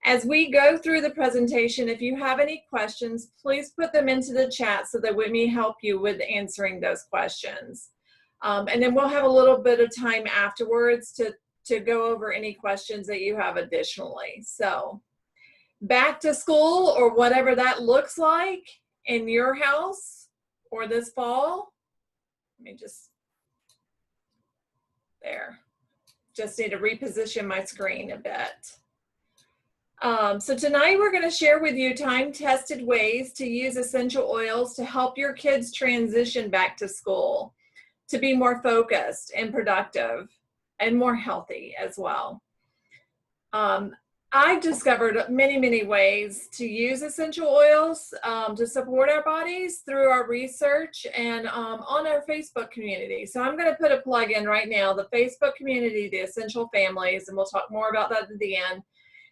As we go through the presentation, if you have any questions, please put them into the chat so that we may help you with answering those questions. And then we'll have a little bit of time afterwards to go over any questions that you have additionally. So back to school, or whatever that looks like in your house or this fall. Let me just, there. Just need to reposition my screen a bit. So tonight we're going to share with you time-tested ways to use essential oils to help your kids transition back to school, to be more focused and productive and more healthy as well. I've discovered many ways to use essential oils to support our bodies through our research and on our Facebook community. So I'm going to put a plug in right now. The Facebook community, the Essential Families, and we'll talk more about that at the end,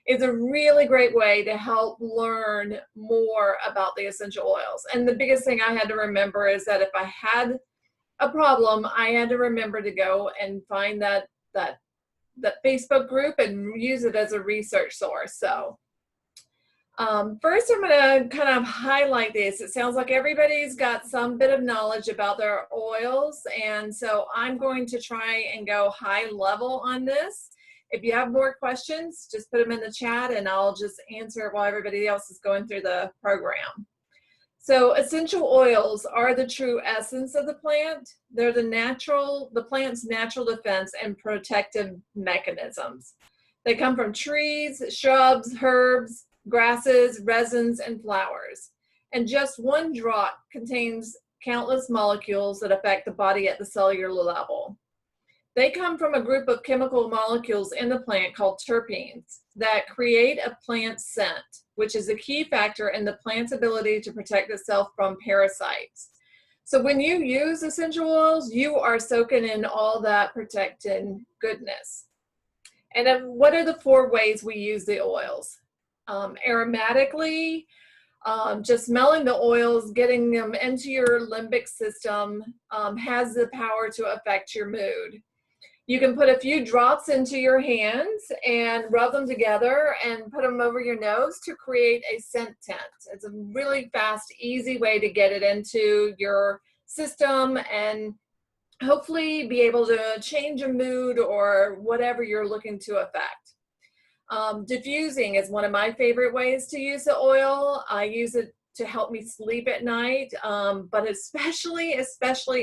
is a really great way to help learn more about the essential oils. And the biggest thing I had to remember is that if I had a problem, I had to remember to go and find that Facebook group and use it as a research source. So first I'm going to kind of highlight this. It sounds like everybody's got some bit of knowledge about their oils, and so I'm going to try and go high level on this. If you have more questions, just put them in the chat and I'll just answer it while everybody else is going through the program. So essential oils are the true essence of the plant. They're the plant's natural defense and protective mechanisms. They come from trees, shrubs, herbs, grasses, resins, and flowers. And just one drop contains countless molecules that affect the body at the cellular level. They come from a group of chemical molecules in the plant called terpenes that create a plant scent, which is a key factor in the plant's ability to protect itself from parasites. So when you use essential oils, you are soaking in all that protecting goodness. And then what are the 4 ways we use the oils? Aromatically, just smelling the oils, getting them into your limbic system has the power to affect your mood. You can put a few drops into your hands and rub them together and put them over your nose to create a scent tent. It's a really fast, easy way to get it into your system and hopefully be able to change a mood or whatever you're looking to affect. Diffusing is one of my favorite ways to use the oil. I use it to help me sleep at night, but especially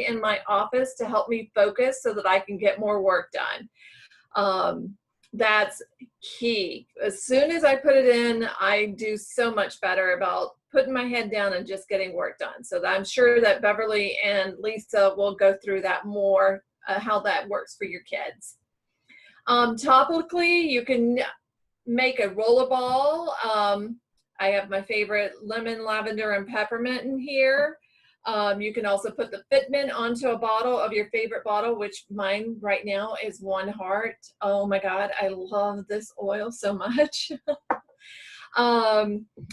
in my office to help me focus so that I can get more work done. That's key. As soon as I put it in, I do so much better about putting my head down and just getting work done. So I'm sure that Beverly and Lisa will go through that more, how that works for your kids. Topically, you can make a rollerball. I have my favorite lemon, lavender, and peppermint in here. You can also put the fitment onto a bottle of your favorite bottle, which mine right now is One Heart. Oh my God, I love this oil so much.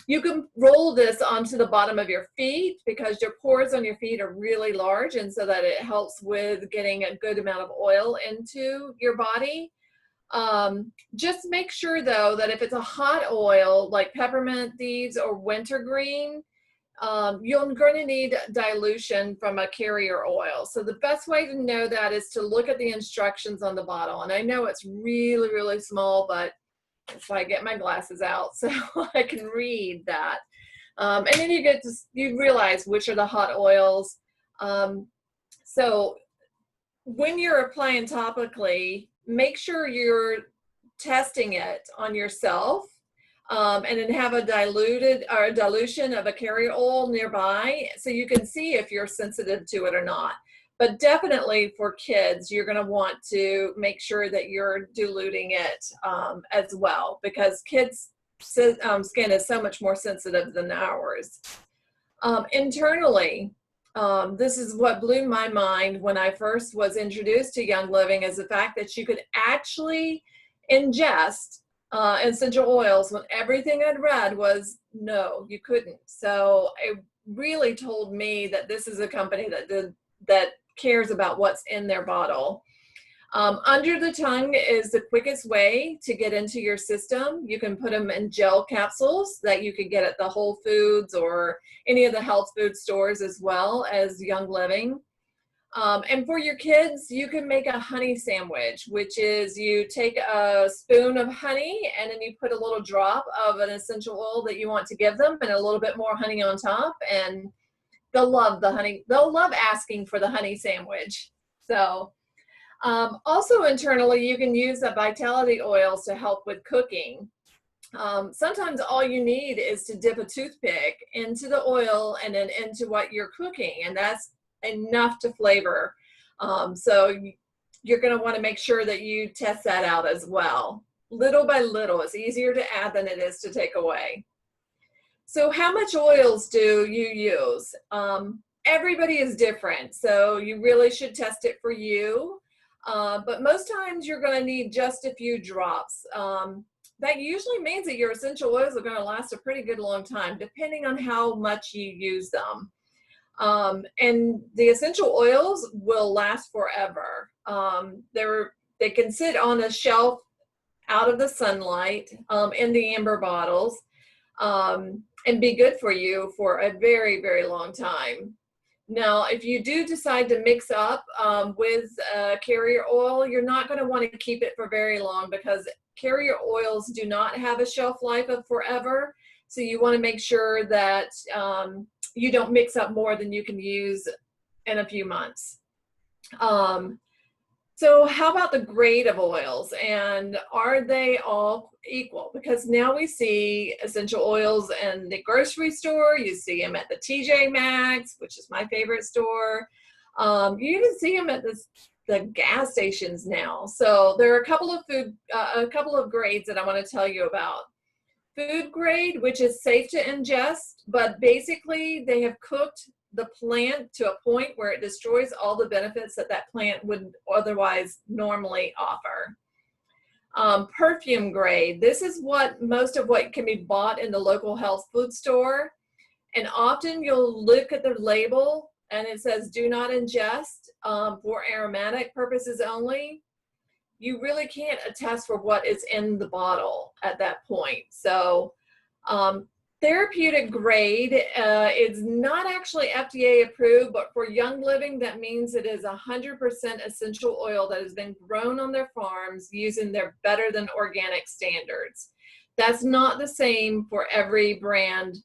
You can roll this onto the bottom of your feet because your pores on your feet are really large, and so that it helps with getting a good amount of oil into your body. Just make sure though that if it's a hot oil like peppermint, thieves, or wintergreen, you're going to need dilution from a carrier oil. So the best way to know that is to look at the instructions on the bottle. And I know it's really small, but that's why I get my glasses out so I can read that. And then you realize which are the hot oils. So when you're applying topically, make sure you're testing it on yourself, and then have a dilution of a carrier oil nearby so you can see if you're sensitive to it or not. But definitely for kids, you're going to want to make sure that you're diluting it as well, because kids' skin is so much more sensitive than ours. Internally, this is what blew my mind when I first was introduced to Young Living, is the fact that you could actually ingest essential oils when everything I'd read was no, you couldn't. So it really told me that this is a company that cares about what's in their bottle. Under the tongue is the quickest way to get into your system. You can put them in gel capsules that you could get at the Whole Foods or any of the health food stores, as well as Young Living. And for your kids, you can make a honey sandwich, which is you take a spoon of honey and then you put a little drop of an essential oil that you want to give them and a little bit more honey on top, and they'll love the honey. They'll love asking for the honey sandwich. So also internally, you can use the vitality oils to help with cooking. Sometimes all you need is to dip a toothpick into the oil and then into what you're cooking, and that's enough to flavor. So you're going to want to make sure that you test that out as well. Little by little, it's easier to add than it is to take away. So how much oils do you use? Everybody is different, so you really should test it for you. But most times you're going to need just a few drops. That usually means that your essential oils are going to last a pretty good long time, depending on how much you use them. And the essential oils will last forever. They can sit on a shelf out of the sunlight in the amber bottles and be good for you for a very, very long time. Now, if you do decide to mix up with carrier oil, you're not going to want to keep it for very long, because carrier oils do not have a shelf life of forever. So you want to make sure that you don't mix up more than you can use in a few months. So how about the grade of oils, and are they all equal? Because now we see essential oils in the grocery store, you see them at the TJ Maxx, which is my favorite store. You even see them at the gas stations now. So there are a couple of grades that I want to tell you about. Food grade, which is safe to ingest, but basically they have cooked the plant to a point where it destroys all the benefits that that plant would otherwise normally offer. Perfume grade, this is most of what can be bought in the local health food store. And often you'll look at the label and it says do not ingest for aromatic purposes only. You really can't attest for what is in the bottle at that point. So therapeutic grade is not actually FDA approved, but for Young Living, that means it is 100% essential oil that has been grown on their farms using their better than organic standards. That's not the same for every brand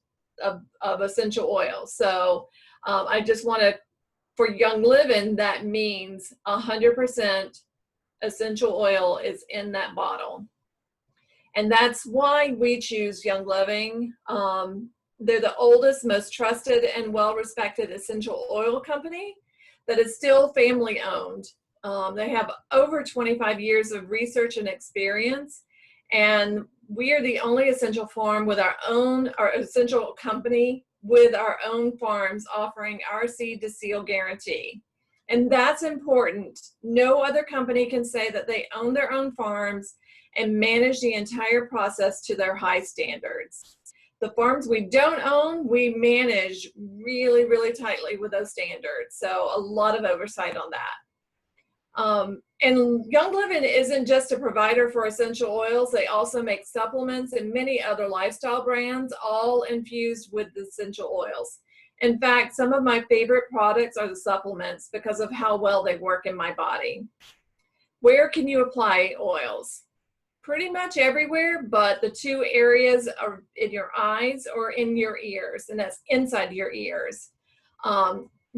of essential oil. So I just want to, for Young Living, that means 100% essential oil is in that bottle. And that's why we choose Young Living. They're the oldest, most trusted, and well-respected essential oil company that is still family-owned. They have over 25 years of research and experience, and we are the only essential farm with our essential company with our own farms offering our seed to seal guarantee. And that's important. No other company can say that they own their own farms and manage the entire process to their high standards. The farms we don't own, we manage really, really tightly with those standards. So a lot of oversight on that. And Young Living isn't just a provider for essential oils. They also make supplements and many other lifestyle brands, all infused with essential oils. In fact, some of my favorite products are the supplements because of how well they work in my body. Where can you apply oils? Pretty much everywhere, but the two areas are in your eyes or in your ears, and that's inside your ears.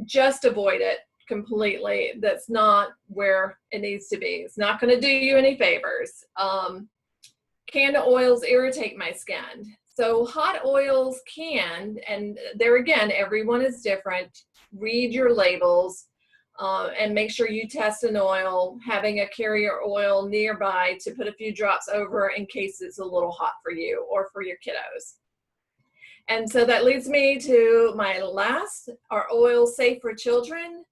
Just avoid it completely. That's not where it needs to be. It's not going to do you any favors. Candle oils irritate my skin. So hot oils can, and there again, everyone is different. Read your labels and make sure you test an oil, having a carrier oil nearby to put a few drops over in case it's a little hot for you or for your kiddos. And so that leads me to my last, are oils safe for children?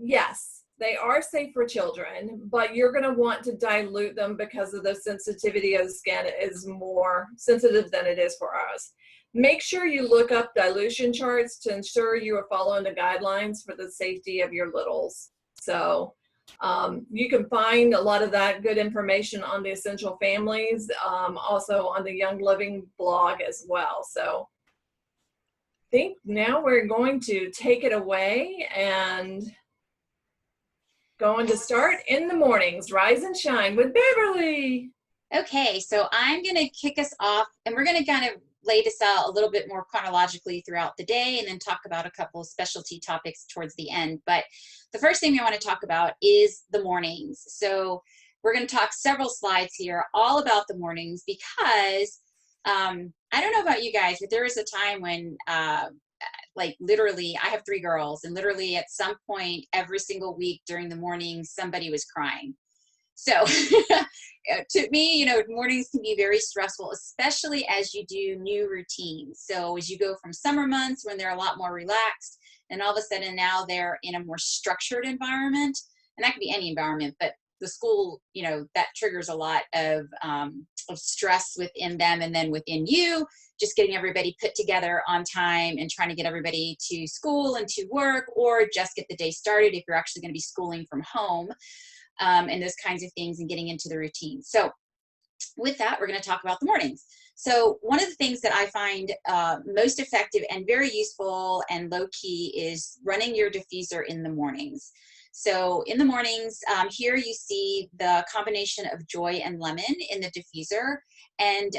Yes. They are safe for children, but you're going to want to dilute them because of the sensitivity of the skin is more sensitive than it is for us. Make sure you look up dilution charts to ensure you are following the guidelines for the safety of your littles. So You can find a lot of that good information on the Essential Families, also on the Young Living blog as well. So I think now we're going to take it away and going to start in the mornings, Rise and Shine with Beverly. Okay, so I'm going to kick us off, and we're going to kind of lay this out a little bit more chronologically throughout the day, and then talk about a couple of specialty topics towards the end. But the first thing we want to talk about is the mornings. So we're going to talk several slides here all about the mornings, because I don't know about you guys, but there was a time when like literally, I have 3 girls, and literally at some point every single week during the morning, somebody was crying. So to me, you know, mornings can be very stressful, especially as you do new routines. So as you go from summer months when they're a lot more relaxed, and all of a sudden now they're in a more structured environment, and that could be any environment, but the school, you know, that triggers a lot of stress within them, and then within you, just getting everybody put together on time and trying to get everybody to school and to work, or just get the day started if you're actually going to be schooling from home. And those kinds of things, and getting into the routine. So with that, we're going to talk about the mornings. So one of the things that I find most effective and very useful and low key is running your diffuser in the mornings. So in the mornings, here you see the combination of Joy and Lemon in the diffuser. And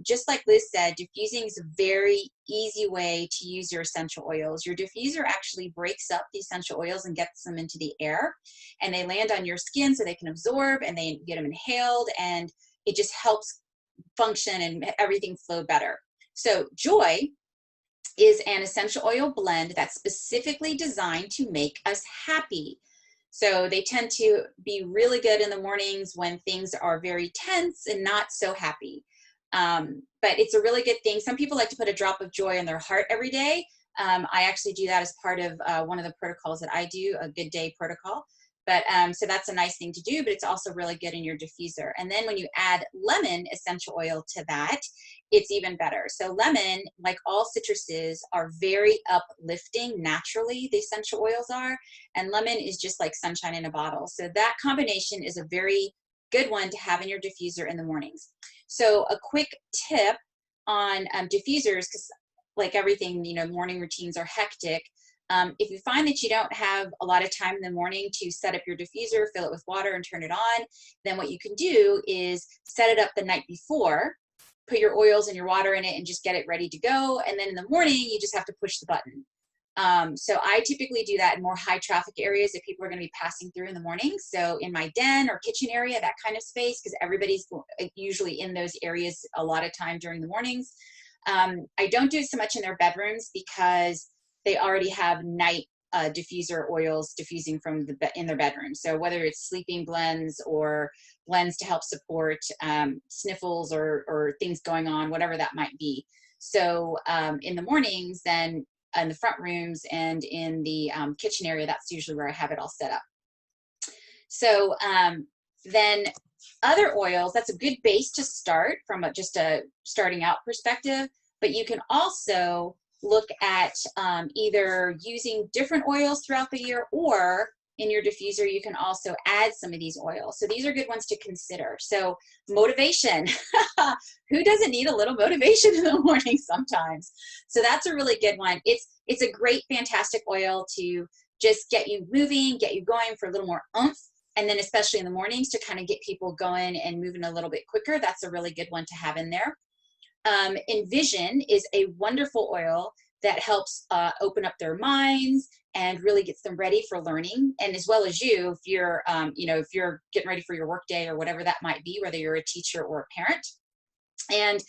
just like Liz said, diffusing is a very easy way to use your essential oils. Your diffuser actually breaks up the essential oils and gets them into the air, and they land on your skin so they can absorb, and they get them inhaled, and it just helps function and everything flow better. So Joy is an essential oil blend that's specifically designed to make us happy. So they tend to be really good in the mornings when things are very tense and not so happy. But it's a really good thing. Some people like to put a drop of Joy in their heart every day. I actually do that as part of one of the protocols that I do, a good day protocol. But so that's a nice thing to do, but it's also really good in your diffuser. And then when you add lemon essential oil to that, it's even better. So lemon, like all citruses, are very uplifting naturally, the essential oils are, and lemon is just like sunshine in a bottle. So that combination is a very good one to have in your diffuser in the mornings. So a quick tip on diffusers, because like everything, you know, morning routines are hectic. If you find that you don't have a lot of time in the morning to set up your diffuser, fill it with water and turn it on, then what you can do is set it up the night before, put your oils and your water in it, and just get it ready to go. And then in the morning, you just have to push the button. So I typically do that in more high traffic areas that people are going to be passing through in the morning. So in my den or kitchen area, that kind of space, because everybody's usually in those areas a lot of time during the mornings. I don't do it so much in their bedrooms because they already have night diffuser oils diffusing from in their bedroom. So whether it's sleeping blends or blends to help support sniffles or things going on, whatever that might be. So in the mornings, then in the front rooms and in the kitchen area, that's usually where I have it all set up. So then other oils, that's a good base to start from just a starting out perspective, but you can also look at either using different oils throughout the year, or in your diffuser, you can also add some of these oils. So these are good ones to consider. So motivation, who doesn't need a little motivation in the morning sometimes? So that's a really good one. It's a great, fantastic oil to just get you moving, get you going for a little more oomph. And then especially in the mornings to kind of get people going and moving a little bit quicker. That's a really good one to have in there. Envision is a wonderful oil that helps open up their minds and really gets them ready for learning. And as well as you, if you're, if you're getting ready for your work day or whatever that might be, whether you're a teacher or a parent. And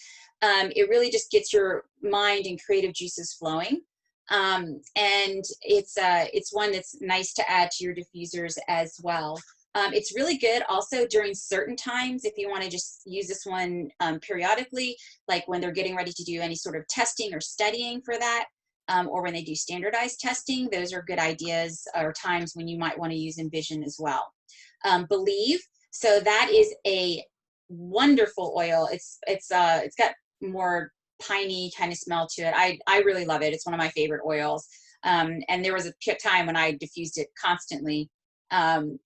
it really just gets your mind and creative juices flowing. And it's one that's nice to add to your diffusers as well. It's really good also during certain times if you want to just use this one periodically, like when they're getting ready to do any sort of testing or studying for that, or when they do standardized testing. Those are good ideas or times when you might want to use Envision as well. Believe, so that is a wonderful oil. It's got more piney kind of smell to it. I really love it. It's one of my favorite oils. And there was a time when I diffused it constantly. And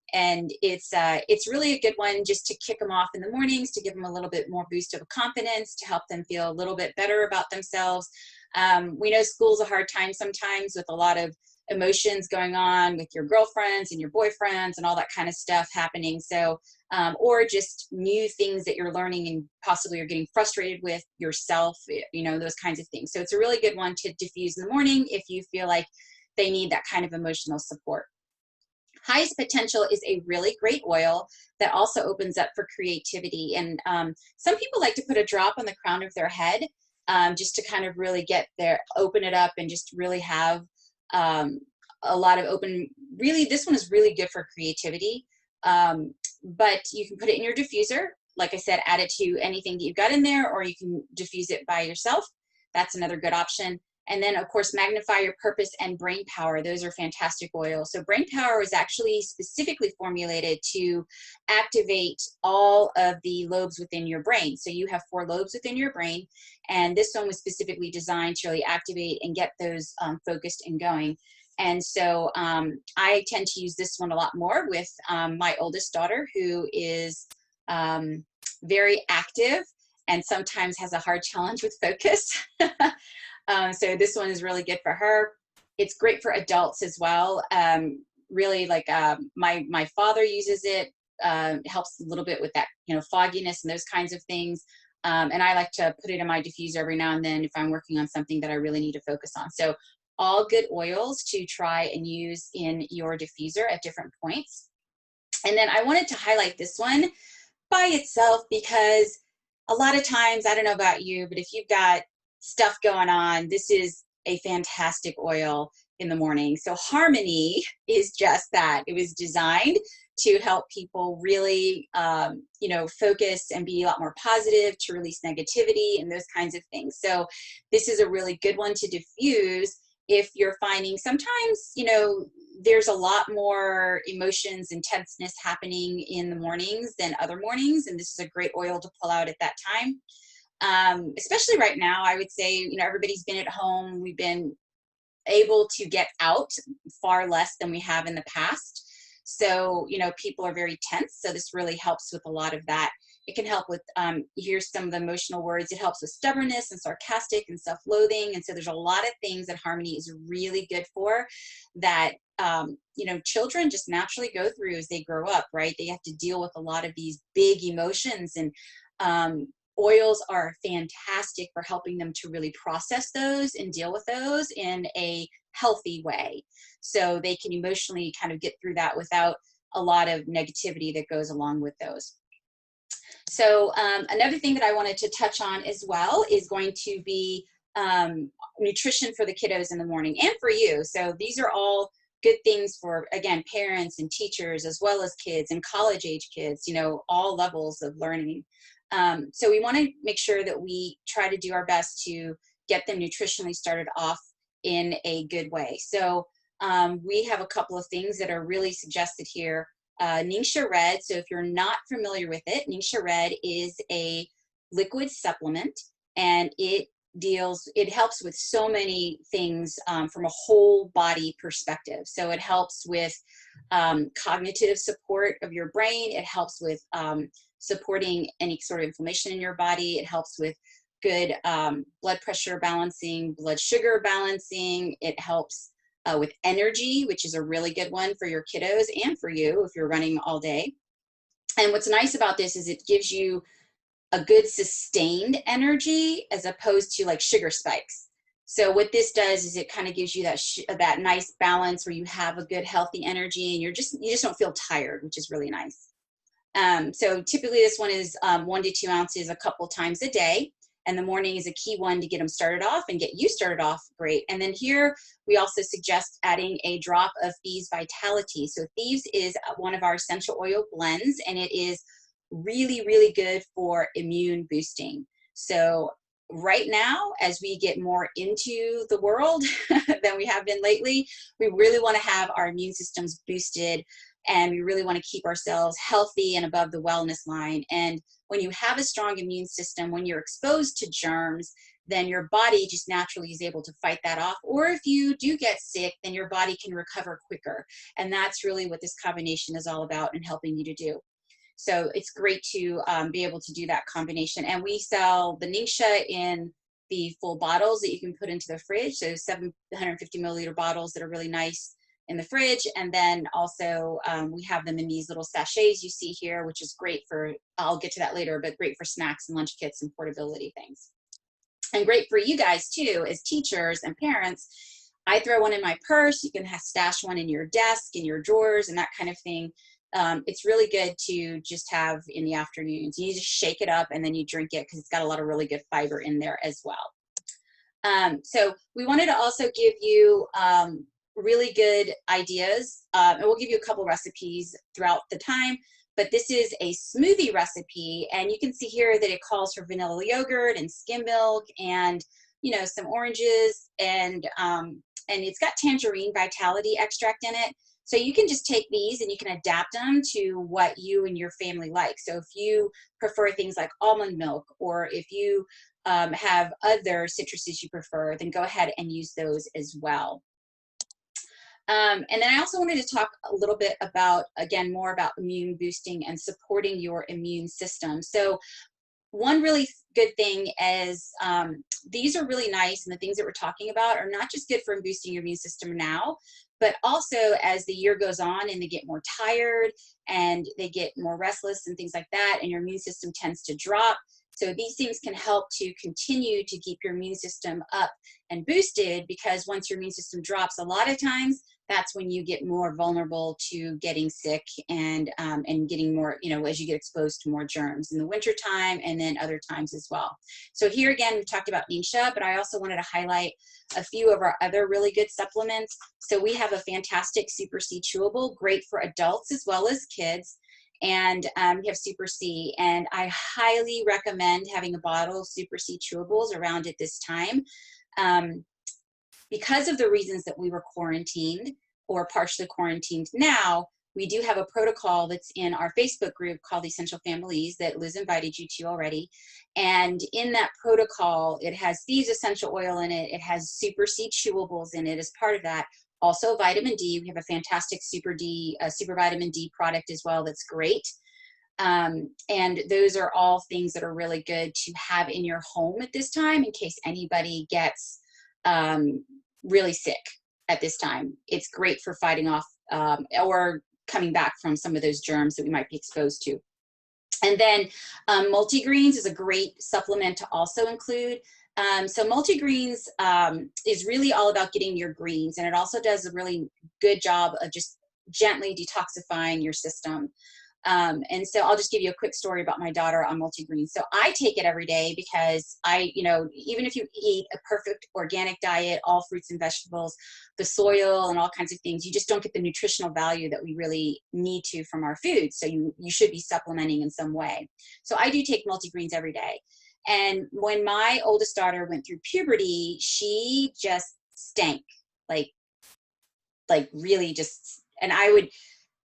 it's really a good one just to kick them off in the mornings, to give them a little bit more boost of confidence, to help them feel a little bit better about themselves. We know school's a hard time sometimes with a lot of emotions going on with your girlfriends and your boyfriends and all that kind of stuff happening. So, or just new things that you're learning and possibly you're getting frustrated with yourself, you know, those kinds of things. So it's a really good one to diffuse in the morning if you feel like they need that kind of emotional support. Highest Potential is a really great oil that also opens up for creativity. And some people like to put a drop on the crown of their head just to kind of really open it up and just really have a lot of really, this one is really good for creativity. But you can put it in your diffuser. Like I said, add it to anything that you've got in there, or you can diffuse it by yourself. That's another good option. And then, of course, Magnify Your Purpose and Brain Power. Those are fantastic oils. So Brain Power is actually specifically formulated to activate all of the lobes within your brain. So you have 4 lobes within your brain, and this one was specifically designed to really activate and get those focused and going. And so I tend to use this one a lot more with my oldest daughter, who is very active and sometimes has a hard challenge with focus. So this one is really good for her. It's great for adults as well. Really, like my father uses it. It helps a little bit with that, you know, fogginess and those kinds of things. And I like to put it in my diffuser every now and then if I'm working on something that I really need to focus on. So all good oils to try and use in your diffuser at different points. And then I wanted to highlight this one by itself because a lot of times, I don't know about you, but if you've got stuff going on, this is a fantastic oil in the morning. So Harmony is just that. It was designed to help people really, you know, focus and be a lot more positive, to release negativity and those kinds of things. So this is a really good one to diffuse if you're finding sometimes, you know, there's a lot more emotions and tenseness happening in the mornings than other mornings. And this is a great oil to pull out at that time. Especially right now, I would say, you know, everybody's been at home. We've been able to get out far less than we have in the past. So, you know, people are very tense. So this really helps with a lot of that. It can help with, here's some of the emotional words. It helps with stubbornness and sarcastic and self-loathing. And so there's a lot of things that Harmony is really good for that, you know, children just naturally go through as they grow up, right? They have to deal with a lot of these big emotions, and oils are fantastic for helping them to really process those and deal with those in a healthy way. So they can emotionally kind of get through that without a lot of negativity that goes along with those. So another thing that I wanted to touch on as well is going to be nutrition for the kiddos in the morning and for you. So these are all good things for, again, parents and teachers, as well as kids and college age kids, you know, all levels of learning. So we want to make sure that we try to do our best to get them nutritionally started off in a good way. So we have a couple of things that are really suggested here. Ningxia Red. So if you're not familiar with it, Ningxia Red is a liquid supplement, and it helps with so many things from a whole body perspective. So it helps with cognitive support of your brain. It helps with supporting any sort of inflammation in your body. It helps with good blood pressure balancing, blood sugar balancing. It helps with energy, which is a really good one for your kiddos and for you if you're running all day. And what's nice about this is it gives you a good sustained energy as opposed to like sugar spikes. So what this does is it kind of gives you that nice balance where you have a good healthy energy and you just don't feel tired, which is really nice. So typically this one is 1 to 2 ounces a couple times a day. And the morning is a key one to get them started off and get you started off great. And then here we also suggest adding a drop of Thieves Vitality. So Thieves is one of our essential oil blends, and it is really, really good for immune boosting. So right now, as we get more into the world than we have been lately, we really want to have our immune systems boosted, and we really want to keep ourselves healthy and above the wellness line. And when you have a strong immune system, when you're exposed to germs, then your body just naturally is able to fight that off. Or if you do get sick, then your body can recover quicker. And that's really what this combination is all about and helping you to do. So it's great to be able to do that combination. And we sell the Ningxia in the full bottles that you can put into the fridge. So 750 milliliter bottles that are really nice in the fridge. And then also we have them in these little sachets you see here, which is great for, I'll get to that later, but great for snacks and lunch kits and portability things. And great for you guys too, as teachers and parents. I throw one in my purse. You can stash one in your desk, in your drawers, and that kind of thing. It's really good to just have in the afternoons. You just shake it up and then you drink it because it's got a lot of really good fiber in there as well. So we wanted to also give you really good ideas, and we'll give you a couple recipes throughout the time. But this is a smoothie recipe, and you can see here that it calls for vanilla yogurt and skim milk and, you know, some oranges, and it's got tangerine vitality extract in it. So you can just take these and you can adapt them to what you and your family like. So if you prefer things like almond milk, or if you have other citruses you prefer, then go ahead and use those as well. And then I also wanted to talk a little bit about, again, more about immune boosting and supporting your immune system. So one really good thing is these are really nice, and the things that we're talking about are not just good for boosting your immune system now, but also as the year goes on and they get more tired and they get more restless and things like that, and your immune system tends to drop. So these things can help to continue to keep your immune system up and boosted, because once your immune system drops, a lot of times that's when you get more vulnerable to getting sick and getting more, you know, as you get exposed to more germs in the winter time and then other times as well. So here again, we talked about Ningxia, but I also wanted to highlight a few of our other really good supplements. So we have a fantastic Super C chewable, great for adults as well as kids. And we have Super C, and I highly recommend having a bottle of Super C chewables around at this time. Because of the reasons that we were quarantined or partially quarantined now, we do have a protocol that's in our Facebook group called Essential Families that Liz invited you to already. And in that protocol, it has Thieves essential oil in it. It has Super C chewables in it as part of that. Also vitamin D. We have a fantastic Super vitamin D product as well that's great. And those are all things that are really good to have in your home at this time in case anybody gets really sick at this time. It's great for fighting off or coming back from some of those germs that we might be exposed to. And then multigreens is a great supplement to also include. So multigreens is really all about getting your greens, and it also does a really good job of just gently detoxifying your system. And so I'll just give you a quick story about my daughter on multigreens. So I take it every day because even if you eat a perfect organic diet, all fruits and vegetables, the soil and all kinds of things, you just don't get the nutritional value that we really need to from our food. So you should be supplementing in some way. So I do take multigreens every day. And when my oldest daughter went through puberty, she just stank, like really just, and I would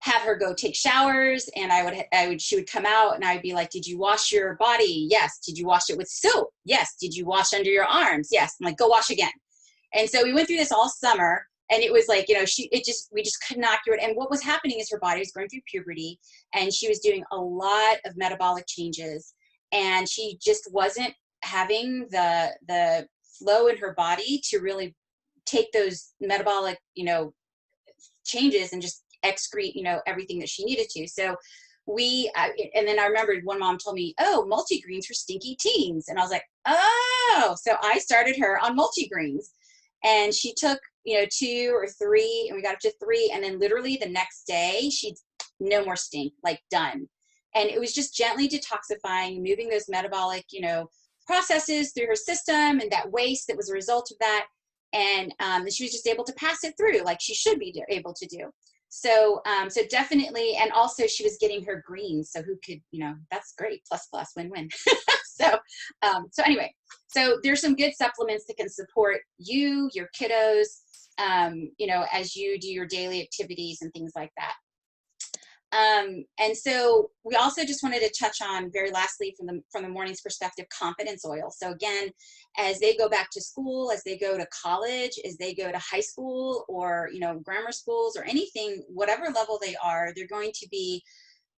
have her go take showers, and she would come out and I'd be like, did you wash your body? Yes. Did you wash it with soap? Yes. Did you wash under your arms? Yes. I'm like, go wash again. And so we went through this all summer, and it was like, you know, we just could not do it. And what was happening is her body was going through puberty, and she was doing a lot of metabolic changes, and she just wasn't having the flow in her body to really take those metabolic, you know, changes and just excrete, you know, everything that she needed to. So and then I remembered one mom told me, oh, multigreens for stinky teens. And I was like, oh, so I started her on multigreens, and she took, you know, 2 or 3, and we got up to 3. And then literally the next day, she'd no more stink, like done. And it was just gently detoxifying, moving those metabolic, you know, processes through her system and that waste that was a result of that. And she was just able to pass it through like she should be able to do. So, so definitely, and also she was getting her greens. So who could, you know, that's great. Plus, win-win. So anyway, so there's some good supplements that can support you, your kiddos, you know, as you do your daily activities and things like that. And so we also just wanted to touch on, very lastly, from the morning's perspective, confidence oil. So again, as they go back to school, as they go to college, as they go to high school, or grammar schools, or anything, whatever level they are, they're going to be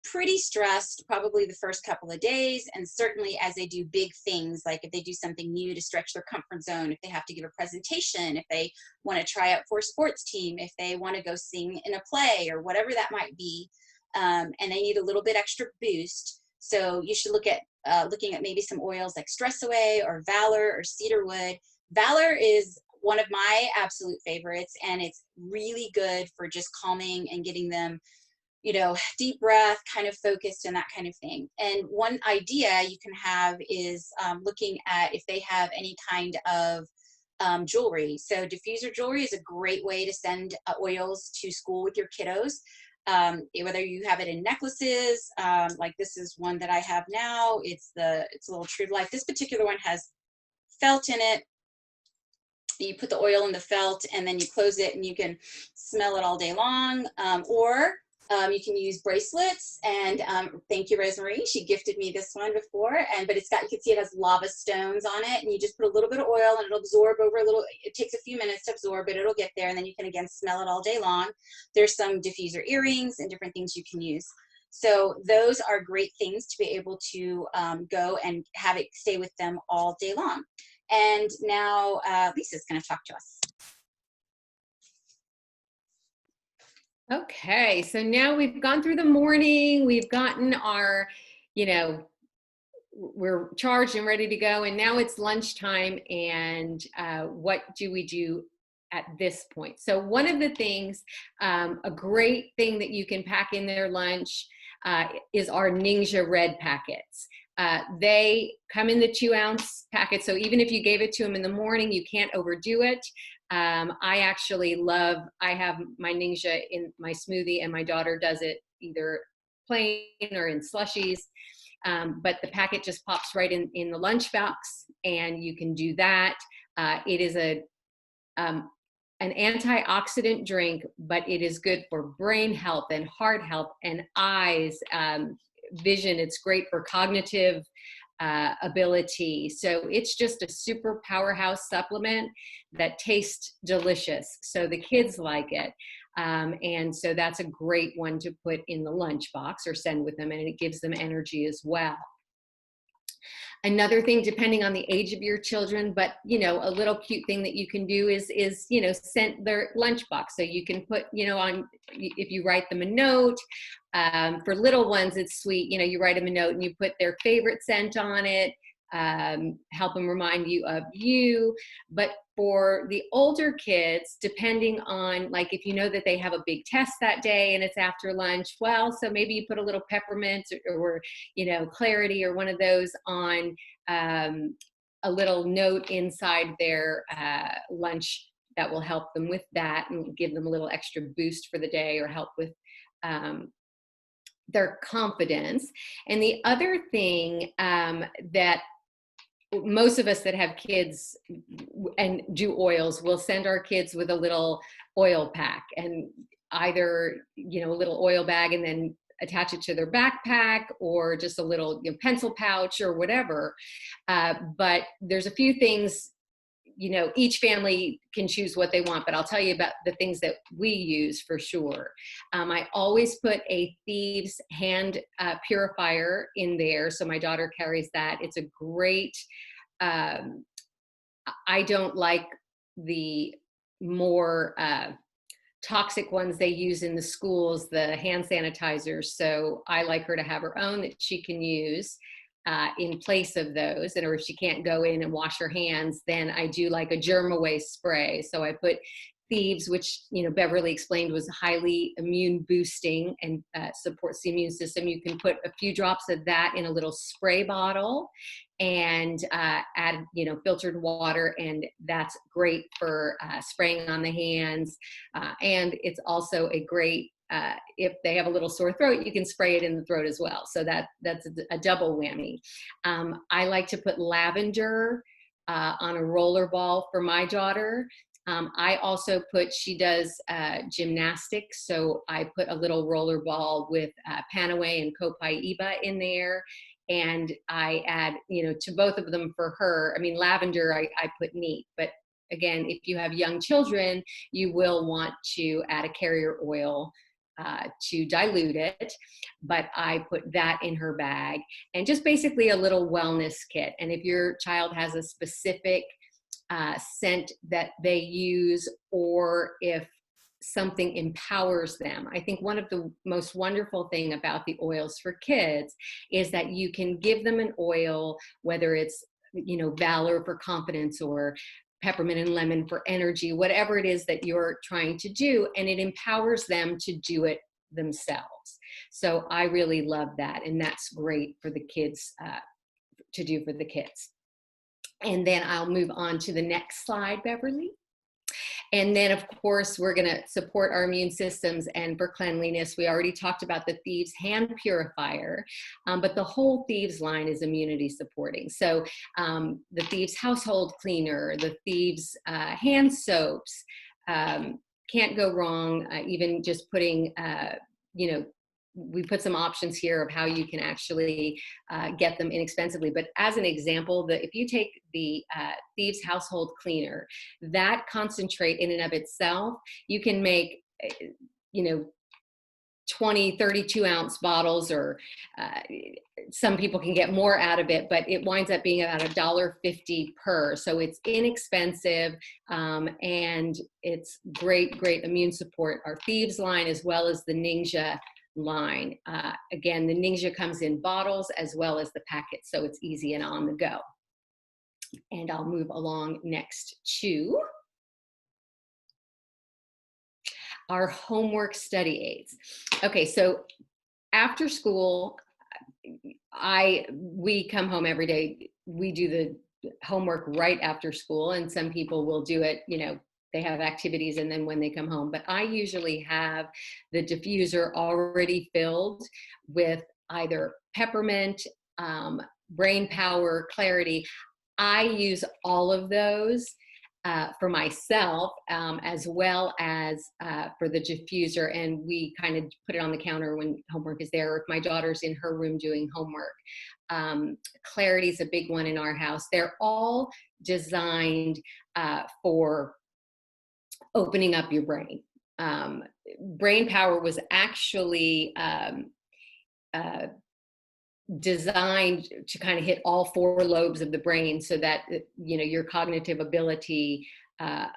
pretty stressed probably the first couple of days, and certainly as they do big things, like if they do something new to stretch their comfort zone, if they have to give a presentation, if they want to try out for a sports team, if they want to go sing in a play, or whatever that might be, and they need a little bit extra boost. So you should look at looking at maybe some oils like Stress Away or Valor or Cedarwood. Valor is one of my absolute favorites, and it's really good for just calming and getting them deep breath, kind of focused, and that kind of thing. And one idea you can have is looking at if they have any kind of jewelry. So diffuser jewelry is a great way to send oils to school with your kiddos. Whether you have it in necklaces, like this is one that I have now. It's a little True to Life. This particular one has felt in it. You put the oil in the felt, and then you close it, and you can smell it all day long. Or you can use bracelets, and thank you, Rosemarie. She gifted me this one before, but you can see it has lava stones on it, and you just put a little bit of oil, and it'll absorb over it takes a few minutes to absorb it, it'll get there, and then you can again smell it all day long. There's some diffuser earrings and different things you can use. So those are great things to be able to go and have it stay with them all day long. And now Lisa's going to talk to us. Okay, so now we've gone through the morning, we've gotten our, we're charged and ready to go, and now it's lunchtime, and what do we do at this point? So one of the things, a great thing that you can pack in their lunch is our Ninja Red packets. They come in the 2-ounce packet, so even if you gave it to them in the morning, you can't overdo it. I have my Ninja in my smoothie, and my daughter does it either plain or in slushies. But the packet just pops right in the lunchbox, and you can do that. It is an antioxidant drink, but it is good for brain health and heart health and eyes, vision. It's great for cognitive ability. So it's just a super powerhouse supplement that tastes delicious. So the kids like it. And so that's a great one to put in the lunchbox or send with them, and it gives them energy as well. Another thing, depending on the age of your children, but a little cute thing that you can do is send their lunchbox. So you can put, if you write them a note, for little ones, it's sweet. You write them a note and you put their favorite scent on it, help them remind you of you. But for the older kids, depending on, like, if you know that they have a big test that day and it's after lunch, well, so maybe you put a little peppermint or Clarity or one of those on a little note inside their lunch that will help them with that and give them a little extra boost for the day, or help with their confidence. And the other thing that most of us that have kids and do oils will send our kids with a little oil pack, and either a little oil bag and then attach it to their backpack, or just a little pencil pouch or whatever. But there's a few things, each family can choose what they want, but I'll tell you about the things that we use for sure. I always put a Thieves hand purifier in there. So my daughter carries that. It's a great, I don't like the more toxic ones they use in the schools, the hand sanitizers. So I like her to have her own that she can use in place of those. And or if she can't go in and wash her hands, then I do like a germ away spray. So I put Thieves, which Beverly explained was highly immune boosting and supports the immune system. You can put a few drops of that in a little spray bottle and add filtered water, and that's great for spraying on the hands. And it's also a great, if they have a little sore throat, you can spray it in the throat as well. So that's a double whammy. I like to put lavender on a roller ball for my daughter. I also she does gymnastics, so I put a little roller ball with Panaway and Copaiba in there. And I add, to both of them for her. I mean, lavender, I put neat, but again, if you have young children, you will want to add a carrier oil to dilute it, but I put that in her bag, and just basically a little wellness kit. And if your child has a specific scent that they use, or if something empowers them. I think one of the most wonderful thing about the oils for kids is that you can give them an oil, whether it's, Valor for confidence, or peppermint and lemon for energy, whatever it is that you're trying to do, and it empowers them to do it themselves. So I really love that, and that's great for the kids to do for the kids. And then I'll move on to the next slide, Beverly. And then, of course, we're going to support our immune systems, and for cleanliness, we already talked about the Thieves hand purifier, but the whole Thieves line is immunity supporting. So the Thieves household cleaner, the Thieves hand soaps, can't go wrong. Even just putting, we put some options here of how you can actually get them inexpensively. But as an example, if you take the Thieves household cleaner, that concentrate in and of itself, you can make, 20, 32 ounce bottles, or some people can get more out of it, but it winds up being about $1.50 per. So it's inexpensive, and it's great immune support. Our Thieves line, as well as the Ninja line. Again, the Ninja comes in bottles as well as the packets, so it's easy and on the go. And I'll move along next to our homework study aids. Okay, so after school, we come home every day. We do the homework right after school, and some people will do it, they have activities and then when they come home. But I usually have the diffuser already filled with either peppermint, brain power, clarity. I use all of those for myself, as well as for the diffuser, and we kind of put it on the counter when homework is there, or if my daughter's in her room doing homework. Clarity is a big one in our house. They're all designed for opening up your brain. Brain power was actually designed to kind of hit all 4 lobes of the brain, so that your cognitive ability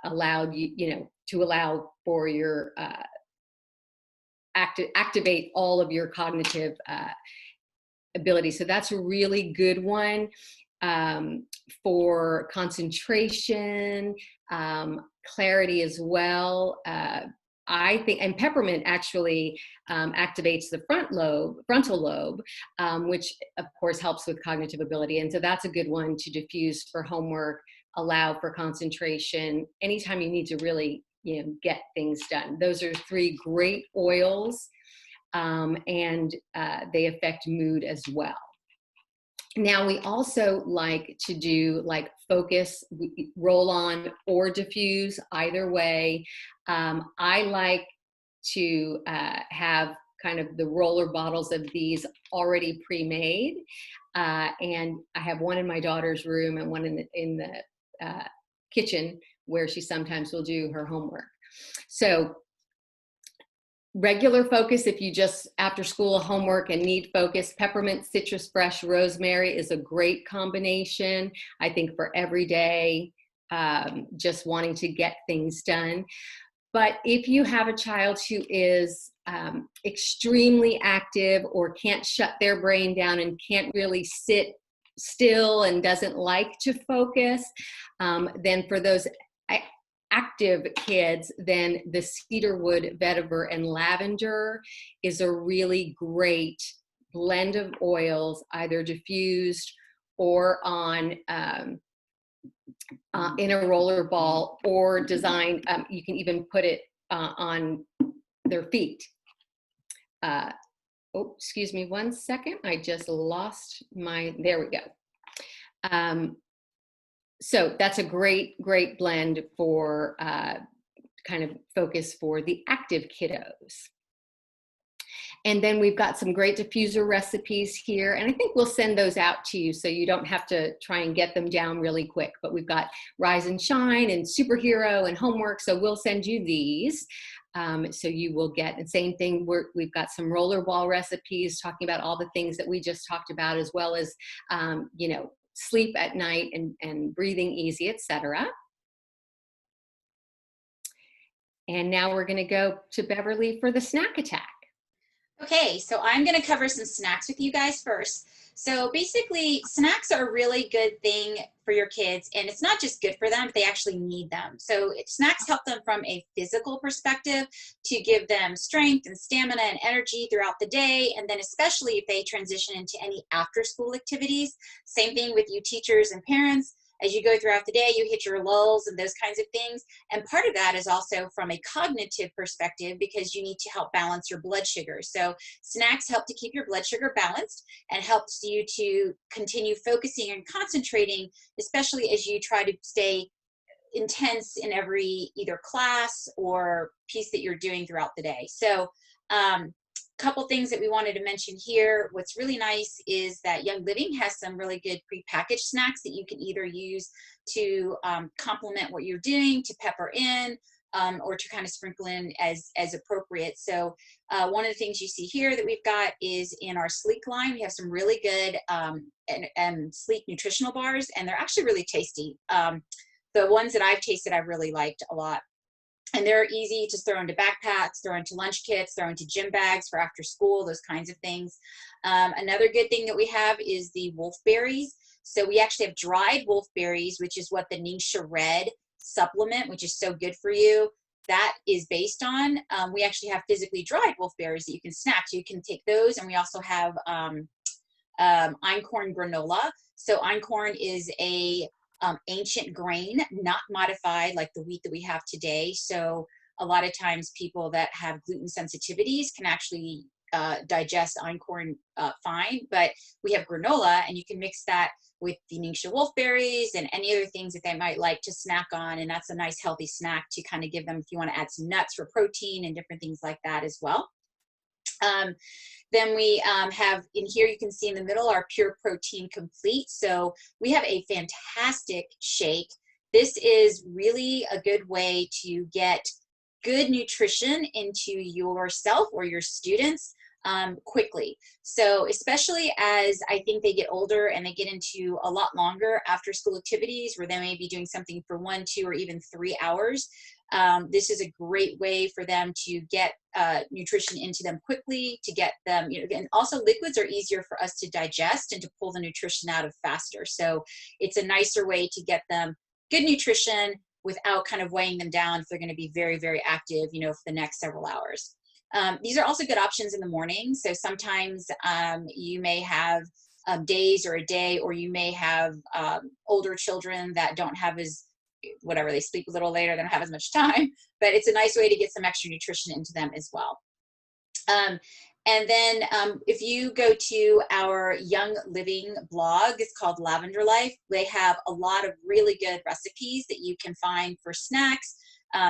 allowed you to allow for your activate all of your cognitive ability. So that's a really good one for concentration, clarity as well. I think, and peppermint actually activates the frontal lobe, which of course helps with cognitive ability. And so that's a good one to diffuse for homework, allow for concentration, anytime you need to really, get things done. Those are 3 great oils, and they affect mood as well. Now, we also like to do focus, roll on, or diffuse, either way. I like to have kind of the roller bottles of these already pre-made. And I have one in my daughter's room and one in the kitchen, where she sometimes will do her homework. So regular focus, if you just after school homework and need focus, peppermint, citrus fresh, rosemary is a great combination, I think, for every day, just wanting to get things done. But if you have a child who is extremely active, or can't shut their brain down and can't really sit still and doesn't like to focus, then for those active kids, then the cedarwood, vetiver, and lavender is a really great blend of oils, either diffused or on in a roller ball, or designed. You can even put it on their feet. Oh, excuse me one second. I just lost my, there we go. So that's a great, great blend for kind of focus for the active kiddos. And then we've got some great diffuser recipes here. And I think we'll send those out to you so you don't have to try and get them down really quick. But we've got Rise and Shine and Superhero and Homework. So we'll send you these. So you will get, and same thing, we've got some rollerball recipes talking about all the things that we just talked about, as well as, you know, sleep at night and breathing easy, etc. And now we're going to go to Beverly for the snack attack. Okay, so I'm going to cover some snacks with you guys first. So basically, snacks are a really good thing for your kids, and it's not just good for them, but they actually need them. So snacks help them from a physical perspective to give them strength and stamina and energy throughout the day, and then especially if they transition into any after-school activities. Same thing with you teachers and parents. As you go throughout the day, you hit your lulls and those kinds of things. And part of that is also from a cognitive perspective, because you need to help balance your blood sugar. So snacks help to keep your blood sugar balanced and helps you to continue focusing and concentrating, especially as you try to stay intense in every either class or piece that you're doing throughout the day. So couple things that we wanted to mention here. What's really nice is that Young Living has some really good prepackaged snacks that you can either use to complement what you're doing, to pepper in, or to kind of sprinkle in as appropriate. So one of the things you see here that we've got is in our Sleek line, we have some really good and sleek nutritional bars, and they're actually really tasty. The ones that I've tasted, I've really liked a lot. And they're easy to throw into backpacks, throw into lunch kits, throw into gym bags for after school, those kinds of things. Another good thing that we have is the wolfberries. So we actually have dried wolfberries, which is what the Ningxia Red supplement, which is so good for you, that is based on. We actually have physically dried wolfberries that you can snack. So you can take those, and we also have einkorn granola. So einkorn is a ancient grain, not modified like the wheat that we have today. So a lot of times people that have gluten sensitivities can actually digest einkorn fine, but we have granola, and you can mix that with the Ningxia wolfberries and any other things that they might like to snack on, and that's a nice healthy snack to kind of give them if you want to add some nuts for protein and different things like that as well. Then we have in here, you can see in the middle, our Pure Protein Complete. So we have a fantastic shake. This is really a good way to get good nutrition into yourself or your students quickly. So especially as I think they get older and they get into a lot longer after school activities where they may be doing something for 1, 2, or even 3 hours. This is a great way for them to get nutrition into them quickly, to get them, you know, and also liquids are easier for us to digest and to pull the nutrition out of faster. So it's a nicer way to get them good nutrition without kind of weighing them down if they're going to be very, very active, you know, for the next several hours. These are also good options in the morning. So sometimes you may have days or a day, or you may have older children that don't have as, whatever, they sleep a little later, they don't have as much time, but it's a nice way to get some extra nutrition into them as well. And then if you go to our Young Living blog, it's called Lavender Life. They have a lot of really good recipes that you can find for snacks,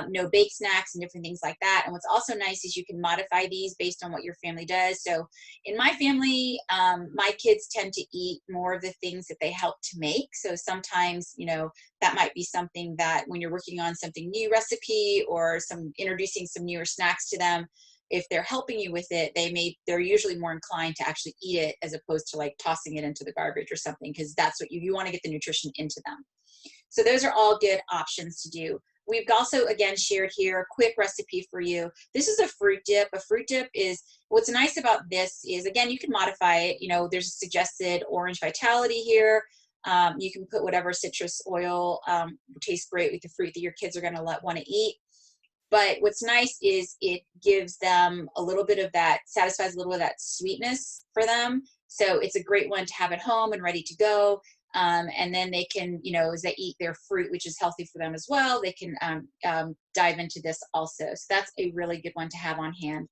no bake snacks and different things like that. And what's also nice is you can modify these based on what your family does. So in my family, my kids tend to eat more of the things that they help to make. So sometimes, you know, that might be something that when you're working on something new recipe or introducing some newer snacks to them, if they're helping you with it, they're usually more inclined to actually eat it as opposed to like tossing it into the garbage or something, because that's what you want to get the nutrition into them. So those are all good options to do. We've also, again, shared here a quick recipe for you. This is a fruit dip. A fruit dip is, what's nice about this is, again, you can modify it. You know, there's a suggested orange vitality here. You can put whatever citrus oil tastes great with the fruit that your kids are going to want to eat. But what's nice is it gives them a little bit of that, satisfies a little bit of that sweetness for them. So it's a great one to have at home and ready to go. And then they can, you know, as they eat their fruit, which is healthy for them as well, they can dive into this also. So that's a really good one to have on hand.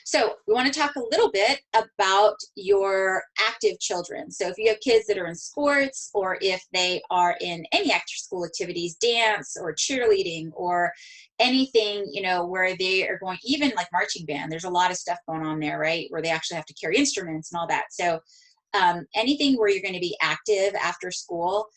So we want to talk a little bit about your active children. So if you have kids that are in sports, or if they are in any after school activities, dance or cheerleading or anything, you know, where they are going, even like marching band, there's a lot of stuff going on there, right? Where they actually have to carry instruments and all that. So anything where you're going to be active after school,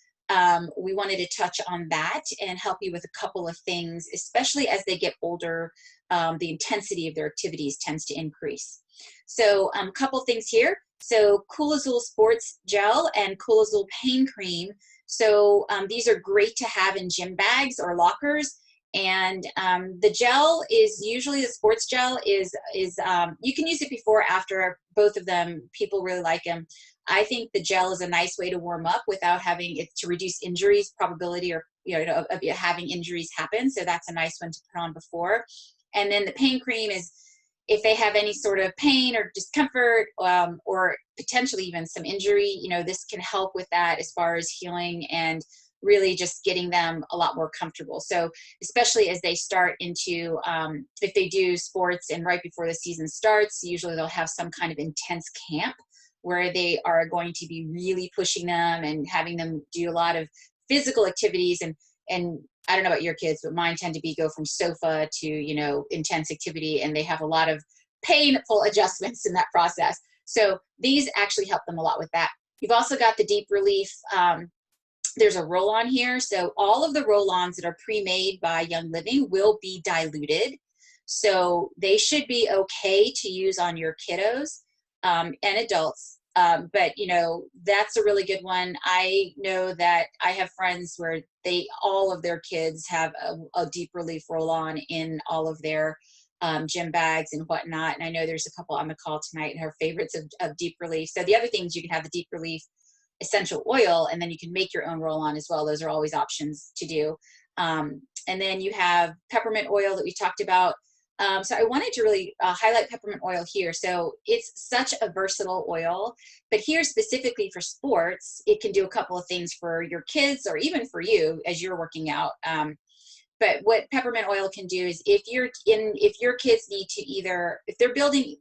we wanted to touch on that and help you with a couple of things, especially as they get older. The intensity of their activities tends to increase. So a couple things here. So Cool Azul Sports Gel and Cool Azul Pain Cream. So these are great to have in gym bags or lockers. And the gel is usually, the sports gel is you can use it before or after. Both of them, people really like them. I think the gel is a nice way to warm up without having it, to reduce injuries probability, or of having injuries happen. So that's a nice one to put on before. And then the pain cream is if they have any sort of pain or discomfort, or potentially even some injury, this can help with that as far as healing and really just getting them a lot more comfortable. So especially as they start into, if they do sports and right before the season starts, usually they'll have some kind of intense camp where they are going to be really pushing them and having them do a lot of physical activities. And I don't know about your kids, but mine tend to go from sofa to, intense activity, and they have a lot of painful adjustments in that process. So these actually help them a lot with that. You've also got the Deep Relief. There's a roll-on here. So all of the roll-ons that are pre-made by Young Living will be diluted. So they should be okay to use on your kiddos and adults. But that's a really good one. I know that I have friends where all of their kids have a Deep Relief roll-on in all of their gym bags and whatnot. And I know there's a couple on the call tonight who are favorites of Deep Relief. So the other things, you can have the Deep Relief essential oil, and then you can make your own roll-on as well. Those are always options to do. And then you have peppermint oil that we talked about. So I wanted to really highlight peppermint oil here. So it's such a versatile oil, but here specifically for sports, it can do a couple of things for your kids or even for you as you're working out. But what peppermint oil can do is if your kids need to if they're building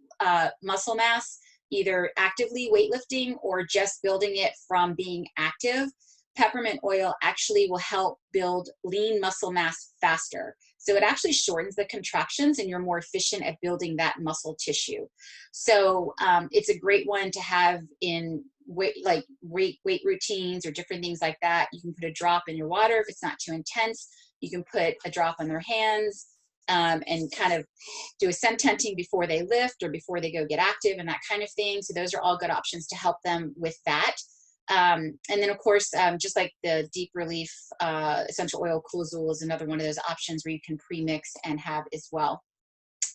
muscle mass, either actively weightlifting or just building it from being active, peppermint oil actually will help build lean muscle mass faster. So it actually shortens the contractions, and you're more efficient at building that muscle tissue. So it's a great one to have in weight routines or different things like that. You can put a drop in your water if it's not too intense. You can put a drop on their hands and kind of do a sun tenting before they lift or before they go get active and that kind of thing. So those are all good options to help them with that. And then of course, just like the Deep Relief essential oil, Cool Azul is another one of those options where you can pre-mix and have as well.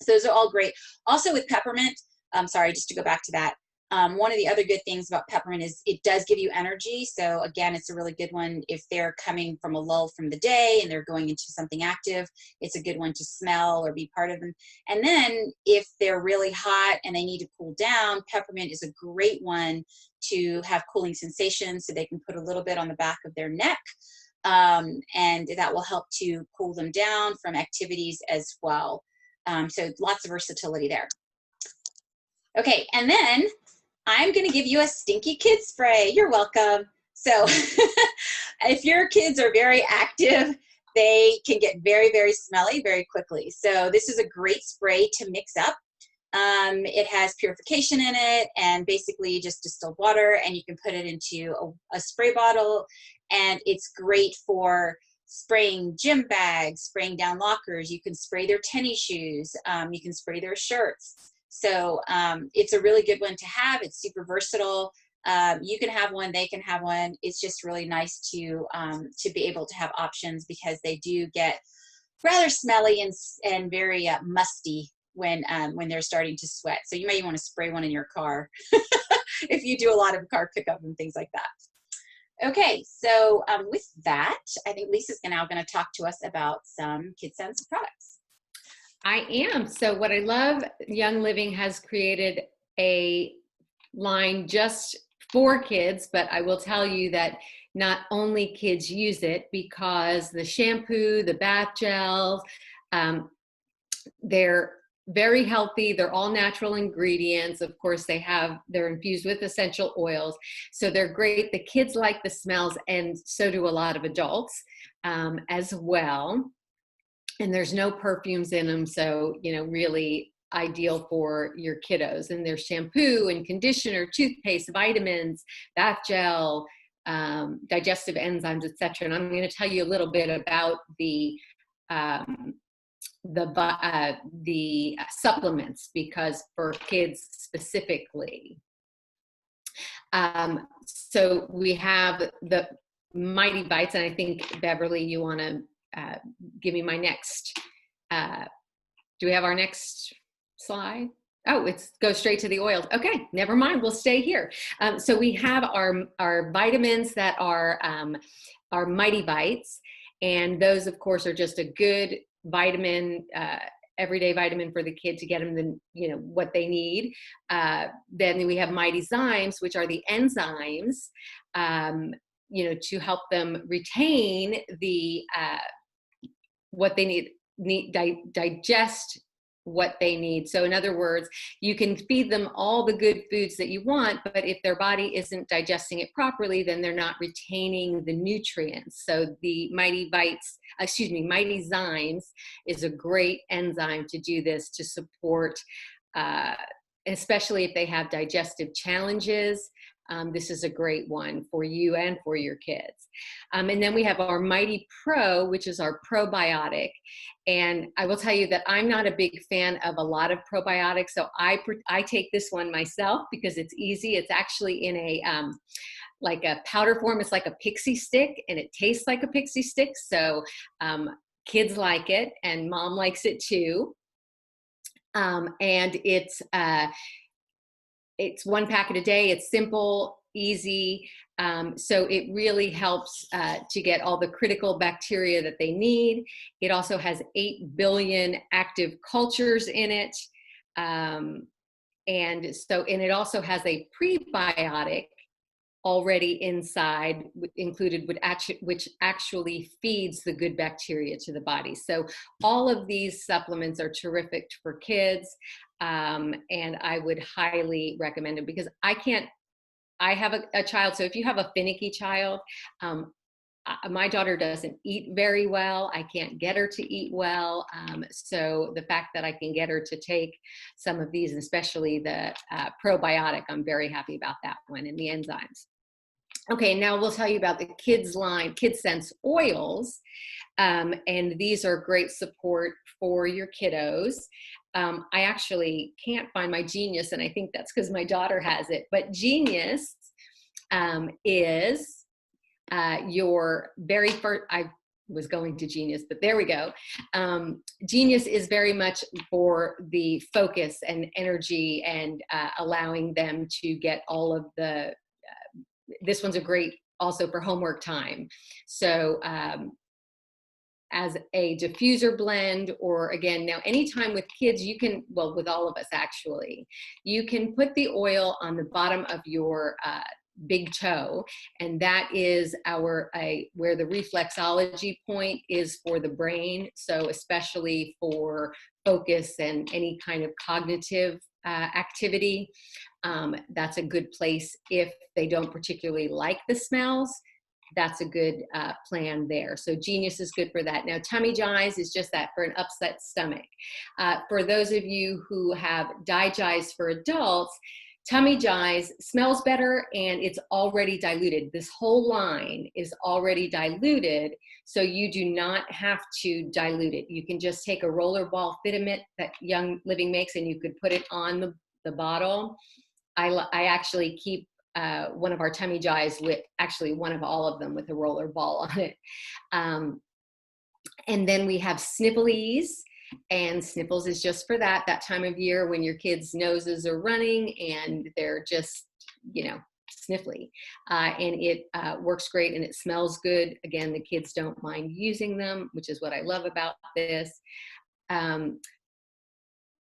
So those are all great. Also with peppermint, sorry, just to go back to that. One of the other good things about peppermint is it does give you energy. So again, it's a really good one if they're coming from a lull from the day and they're going into something active. It's a good one to smell or be part of them. And then if they're really hot and they need to cool down, peppermint is a great one to have cooling sensations. So they can put a little bit on the back of their neck, and that will help to cool them down from activities as well. So lots of versatility there. Okay, and then I'm going to give you a stinky kid spray. You're welcome. So if your kids are very active, they can get very, very smelly very quickly. So this is a great spray to mix up. It has purification in it and basically just distilled water, and you can put it into a spray bottle, and it's great for spraying gym bags, spraying down lockers. You can spray their tennis shoes. You can spray their shirts. So it's a really good one to have. It's super versatile. You can have one, they can have one. It's just really nice to be able to have options because they do get rather smelly and very musty when they're starting to sweat. So you may want to spray one in your car if you do a lot of car pickup and things like that. Okay, so with that, I think Lisa's now going to talk to us about some KidScents products. I am. So what I love, Young Living has created a line just for kids, but I will tell you that not only kids use it, because the shampoo, the bath gels, they're very healthy. They're all natural ingredients. Of course, they're infused with essential oils. So they're great. The kids like the smells, and so do a lot of adults as well. And there's no perfumes in them. So, really ideal for your kiddos. And there's shampoo and conditioner, toothpaste, vitamins, bath gel, digestive enzymes, etc. And I'm going to tell you a little bit about the supplements, because for kids specifically. So we have the Mighty Bites, and I think, Beverly, you want to give me my next, do we have our next slide? Oh, it's go straight to the oils. Okay, never mind, we'll stay here. So we have our vitamins that are Mighty Bites, and those, of course, are just a good vitamin, everyday vitamin for the kid to get them what they need. Then we have Mighty Zymes, which are the enzymes, to help them retain the what they need, digest what they need. So in other words, you can feed them all the good foods that you want, but if their body isn't digesting it properly, then they're not retaining the nutrients. So the Mighty Zymes is a great enzyme to do this, to support, especially if they have digestive challenges. This is a great one for you and for your kids. And then we have our Mighty Pro, which is our probiotic. And I will tell you that I'm not a big fan of a lot of probiotics, so I take this one myself because it's easy. It's actually in a like a powder form. It's like a pixie stick, and it tastes like a pixie stick. So kids like it, and mom likes it too. And it's one packet a day. It's simple, easy. So it really helps to get all the critical bacteria that they need. It also has 8 billion active cultures in it. And it also has a prebiotic already inside included, which actually feeds the good bacteria to the body. So all of these supplements are terrific for kids. And I would highly recommend them, because I have a child. So if you have a finicky child, my daughter doesn't eat very well. I can't get her to eat well. So the fact that I can get her to take some of these, especially the probiotic, I'm very happy about that one, and the enzymes. Okay, now we'll tell you about the kids line, KidScents Oils. And these are great support for your kiddos. I actually can't find my Genius, and I think that's because my daughter has it. But Genius is your very first, I was going to Genius, but there we go. Genius is very much for the focus and energy, and allowing them to get all of the, this one's a great also for homework time. So as a diffuser blend, or again, now anytime with kids, you can, well, with all of us actually, you can put the oil on the bottom of your big toe, and that is where the reflexology point is for the brain. So especially for focus and any kind of cognitive activity, that's a good place. If they don't particularly like the smells, that's a good plan there. So Genius is good for that. Now, Tummy Jize is just that, for an upset stomach. For those of you who have Digize for adults, Tummy Jize smells better, and it's already diluted. This whole line is already diluted, so you do not have to dilute it. You can just take a rollerball fitment that Young Living makes, and you could put it on the bottle. I actually keep one of our Tummy Jize with, actually one of all of them, with a roller ball on it. And then we have Sniffles, and Sniffles is just for that time of year when your kids' noses are running and they're just, sniffly. And it works great, and it smells good. Again, the kids don't mind using them, which is what I love about this.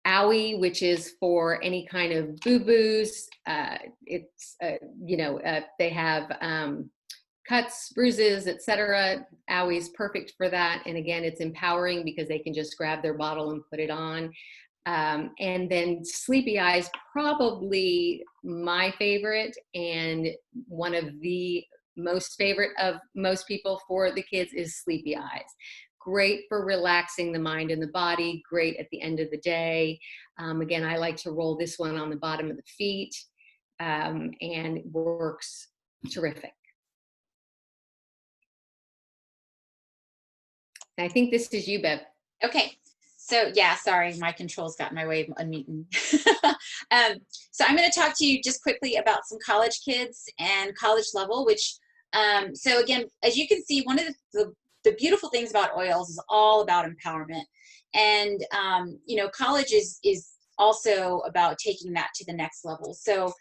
Owie, which is for any kind of boo-boos. It's, they have cuts, bruises, etc. Owie's perfect for that. And again, it's empowering because they can just grab their bottle and put it on. And then sleepy eyes, probably my favorite, and one of the most favorite of most people for the kids is sleepy eyes. Great for relaxing the mind and the body, great at the end of the day. Again, I like to roll this one on the bottom of the feet, and it works terrific. I think this is you, Bev. Okay. So yeah, sorry, my controls got in my way of unmuting. So I'm going to talk to you just quickly about some college kids and college level, which, so again, as you can see, one of the beautiful things about oils is all about empowerment. And, you know, college is also about taking that to the next level. So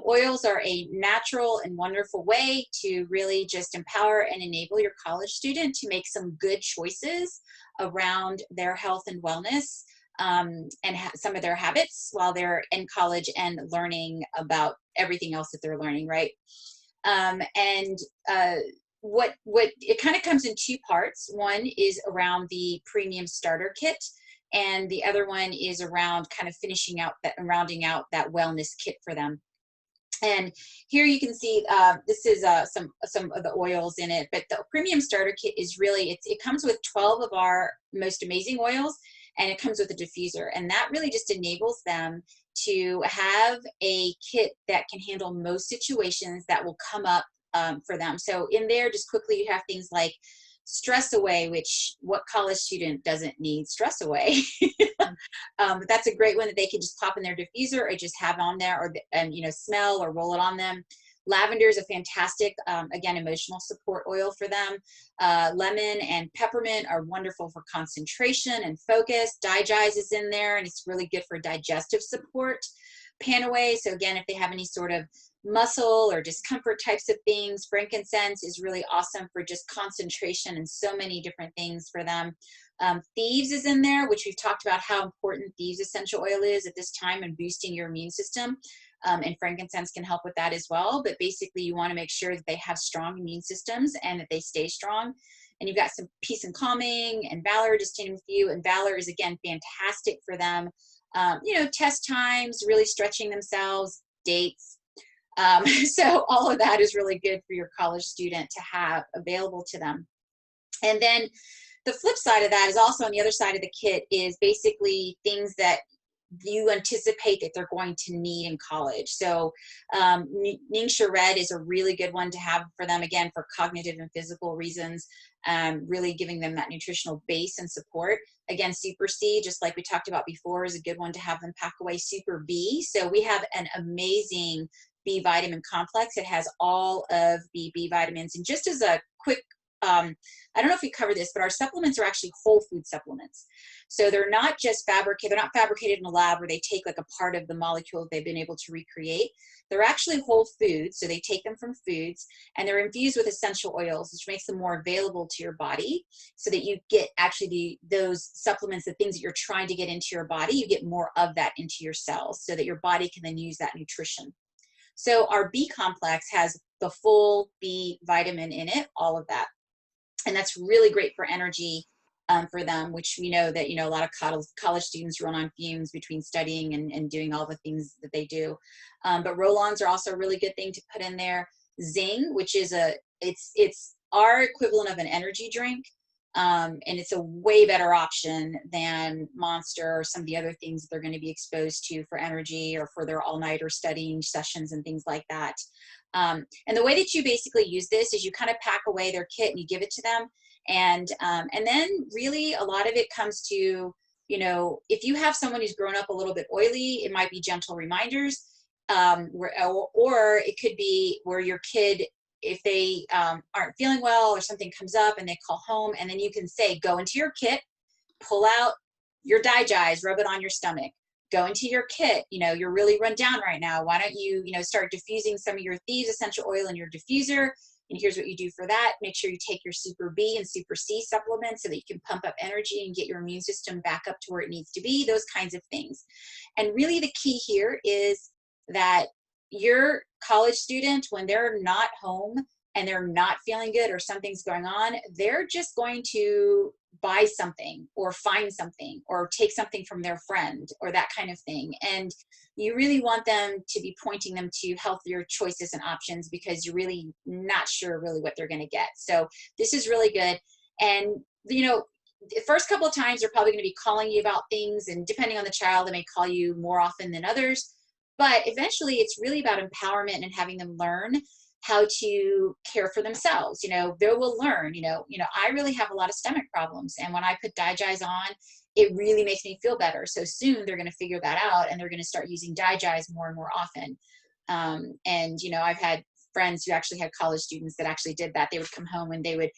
oils are a natural and wonderful way to really just empower and enable your college student to make some good choices around their health and wellness, and some of their habits while they're in college and learning about everything else that they're learning, right? What it kind of comes in two parts. One is around the premium starter kit, and the other one is around kind of finishing out that and rounding out that wellness kit for them. And here you can see this is some of the oils in it, but the premium starter kit is really, it comes with 12 of our most amazing oils, and it comes with a diffuser, and that really just enables them to have a kit that can handle most situations that will come up for them. So in there, just quickly, you have things like stress away, which what college student doesn't need stress away? But that's a great one that they can just pop in their diffuser or just have on there, or you know, smell or roll it on them. Lavender is a fantastic, again, emotional support oil for them. Lemon and peppermint are wonderful for concentration and focus. Digest is in there, and it's really good for digestive support. Panaway, so again, if they have any sort of muscle or discomfort types of things, frankincense is really awesome for just concentration and so many different things for them. Thieves is in there, which we've talked about how important thieves essential oil is at this time in boosting your immune system. And frankincense can help with that as well. But basically, you want to make sure that they have strong immune systems and that they stay strong. And you've got some peace and calming, and Valor just in with you. And Valor is, again, fantastic for them. You know, test times, really stretching themselves, dates. So all of that is really good for your college student to have available to them. And then the flip side of that is also on the other side of the kit is basically things that you anticipate that they're going to need in college. So Ningxia Red is a really good one to have for them, again, for cognitive and physical reasons, really giving them that nutritional base and support. Again, Super C, just like we talked about before, is a good one to have them pack away. Super B, so we have an amazing B vitamin complex. It has all of the B vitamins. And just as a quick, I don't know if we covered this, but our supplements are actually whole food supplements. So they're not just fabricated, they're not fabricated in a lab where they take like a part of the molecule they've been able to recreate. They're actually whole foods, so they take them from foods, and they're infused with essential oils, which makes them more available to your body, so that you get actually those supplements, the things that you're trying to get into your body, you get more of that into your cells, so that your body can then use that nutrition. So our B complex has the full B vitamin in it, all of that. And that's really great for energy for them, which we know that, you know, a lot of college students run on fumes between studying and doing all the things that they do. But roll-ons are also a really good thing to put in there. Zing, which is it's our equivalent of an energy drink. And it's a way better option than Monster or some of the other things that they're going to be exposed to for energy or for their all-nighter studying sessions and things like that. And the way that you basically use this is you kind of pack away their kit and you give it to them. And then really a lot of it comes to, you know, if you have someone who's grown up a little bit oily, it might be gentle reminders, or it could be where your kid, if they aren't feeling well or something comes up and they call home, and then you can say, go into your kit, pull out your Digest, rub it on your stomach. Go into your kit, you know, you're really run down right now. Why don't you, you know, start diffusing some of your Thieves essential oil in your diffuser? And here's what you do for that. Make sure you take your Super B and Super C supplements so that you can pump up energy and get your immune system back up to where it needs to be, those kinds of things. And really the key here is that your college student, when they're not home and they're not feeling good or something's going on, they're just going to buy something or find something or take something from their friend or that kind of thing. And you really want them to be pointing them to healthier choices and options because you're really not sure really what they're going to get. So this is really good. And, you know, the first couple of times they're probably going to be calling you about things, and depending on the child, they may call you more often than others. But eventually it's really about empowerment and having them learn how to care for themselves. You know, they will learn, I really have a lot of stomach problems. And when I put DiGize on, it really makes me feel better. So soon they're going to figure that out and they're going to start using DiGize more and more often. And, I've had friends who actually had college students that actually did that. They would come home and they would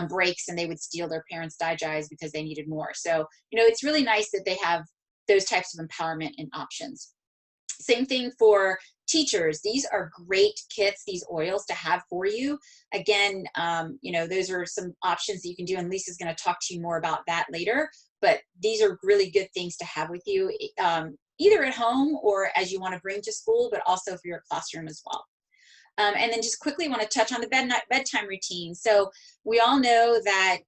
breaks and they would steal their parents' DiGize because they needed more. So, it's really nice that they have those types of empowerment and options. Same thing for teachers. These are great kits, these oils to have for you. Again, those are some options that you can do, and Lisa's going to talk to you more about that later. But these are really good things to have with you, either at home or as you want to bring to school, but also for your classroom as well. And then just quickly want to touch on the bedtime routine. So we all know that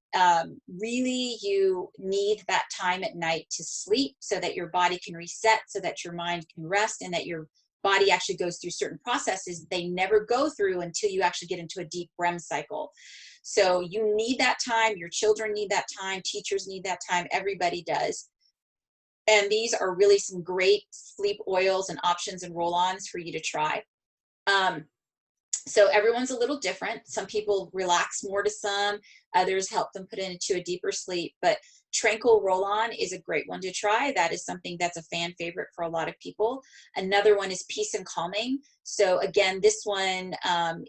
really you need that time at night to sleep so that your body can reset, so that your mind can rest, and that your body actually goes through certain processes they never go through until you actually get into a deep REM cycle. So you need that time, your children need that time, teachers need that time, everybody does. And these are really some great sleep oils and options and roll-ons for you to try. So everyone's a little different. Some people relax more to some, others help them put into a deeper sleep, but Tranquil Roll-On is a great one to try. That is something that's a fan favorite for a lot of people. Another one is Peace and Calming. So again, this one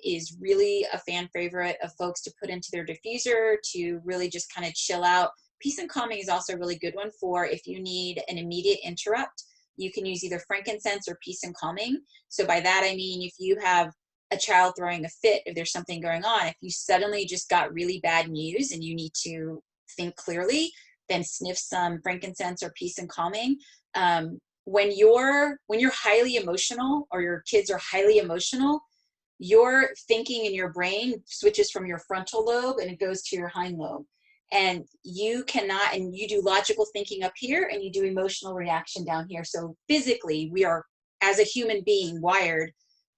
is really a fan favorite of folks to put into their diffuser to really just kind of chill out. Peace and Calming is also a really good one for if you need an immediate interrupt. You can use either frankincense or Peace and Calming. So by that, I mean, if you have a child throwing a fit, if there's something going on, if you suddenly just got really bad news and you need to think clearly, then sniff some frankincense or Peace and Calming. When you're highly emotional, or your kids are highly emotional, your thinking in your brain switches from your frontal lobe and it goes to your hind lobe. And you cannot, and you do logical thinking up here and you do emotional reaction down here. So physically, we are, as a human being, wired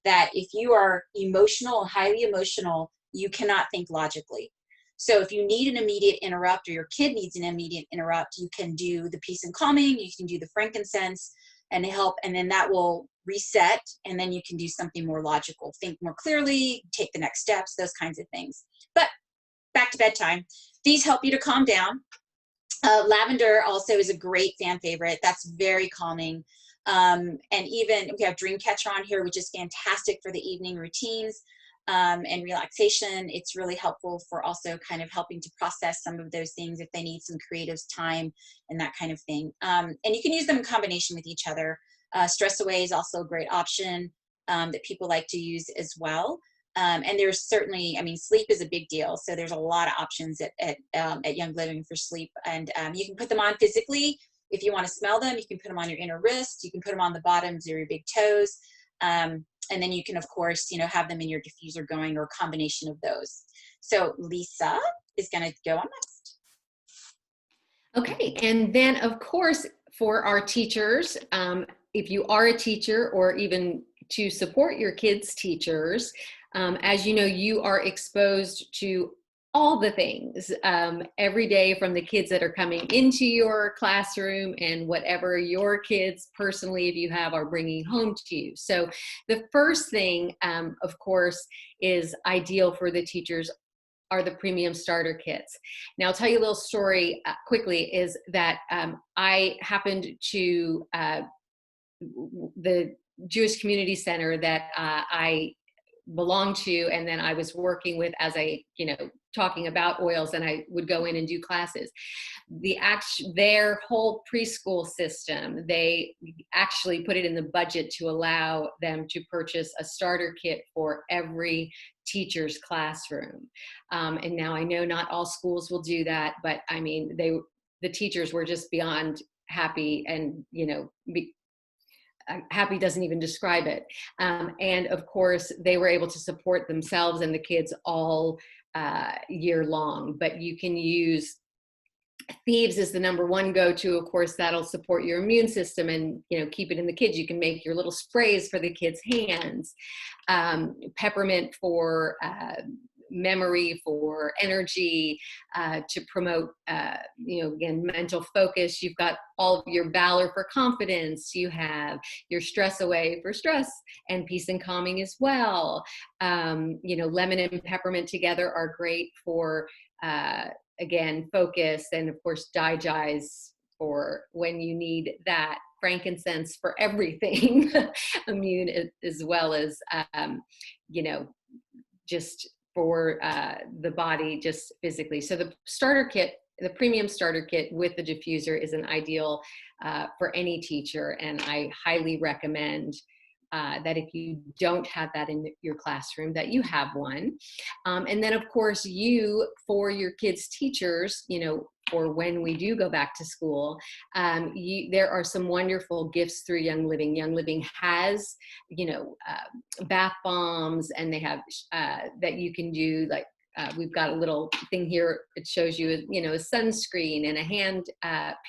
that if you are emotional, highly emotional, you cannot think logically. So if you need an immediate interrupt, or your kid needs an immediate interrupt, you can do the Peace and Calming, you can do the frankincense and help, and then that will reset, and then you can do something more logical, think more clearly, take the next steps, those kinds of things. But back to bedtime. These help you to calm down. Lavender also is a great fan favorite. That's very calming. And even we have Dreamcatcher on here, which is fantastic for the evening routines and relaxation. It's really helpful for also kind of helping to process some of those things if they need some creative time and that kind of thing. And you can use them in combination with each other. Stress Away is also a great option that people like to use as well. And there's certainly, I mean, sleep is a big deal. So there's a lot of options at Young Living for sleep. And you can put them on physically. If you want to smell them, you can put them on your inner wrist. You can put them on the bottoms of your big toes. And then you can, of course, have them in your diffuser going, or a combination of those. So Lisa is going to go on next. Okay, and then of course, for our teachers, if you are a teacher, or even to support your kids' teachers, as you know, you are exposed to all the things every day, from the kids that are coming into your classroom and whatever your kids personally, if you have, are bringing home to you. So the first thing, of course, is ideal for the teachers are the premium starter kits. Now I'll tell you a little story quickly, is that I happened to the Jewish Community Center that I belonged to, and then I was working with as talking about oils, and I would go in and do classes. Their whole preschool system, they actually put it in the budget to allow them to purchase a starter kit for every teacher's classroom. And now I know not all schools will do that, but I mean, the teachers were just beyond happy, and happy doesn't even describe it. And of course, they were able to support themselves and the kids all year long. But you can use Thieves is the #1 go-to. Of course, that'll support your immune system and, keep it in the kids. You can make your little sprays for the kids' hands. Peppermint for memory, for energy, to promote, again, mental focus. You've got all of your Valor for confidence. You have your Stress Away for stress and peace and calming as well. Lemon and peppermint together are great for, again, focus, and of course, Digize for when you need that. Frankincense for everything, immune, as well as, just for the body, just physically. So the starter kit, the premium starter kit with the diffuser, is an ideal for any teacher, and I highly recommend that if you don't have that in your classroom, that you have one. And then, of course, for your kids' teachers, for when we do go back to school, there are some wonderful gifts through Young Living. Young Living has, bath bombs, and they have that you can do, like, we've got a little thing here. It shows you, a sunscreen and a hand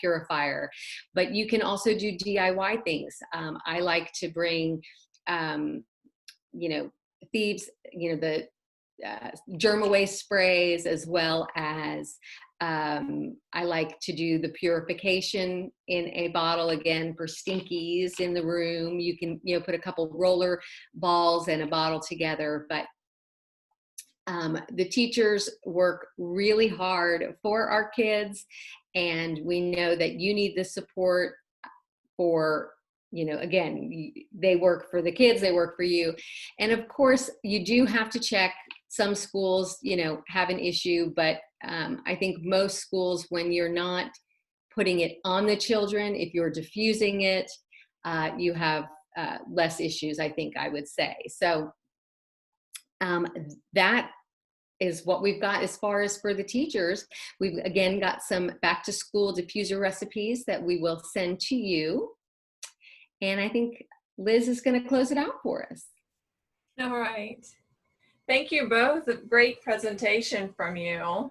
purifier, but you can also do DIY things. I like to bring, Thieves, the germ away sprays, as well as I like to do the purification in a bottle, again, for stinkies in the room. You can, put a couple roller balls and a bottle together, but the teachers work really hard for our kids, and we know that you need the support for, again, they work for the kids, they work for you. And of course, you do have to check. Some schools, have an issue, but I think most schools, when you're not putting it on the children, if you're diffusing it, you have less issues, I think I would say. So that is what we've got as far as for the teachers. We've, again, got some back to school diffuser recipes that we will send to you. And I think Liz is going to close it out for us. All right. Thank you both. A great presentation from you.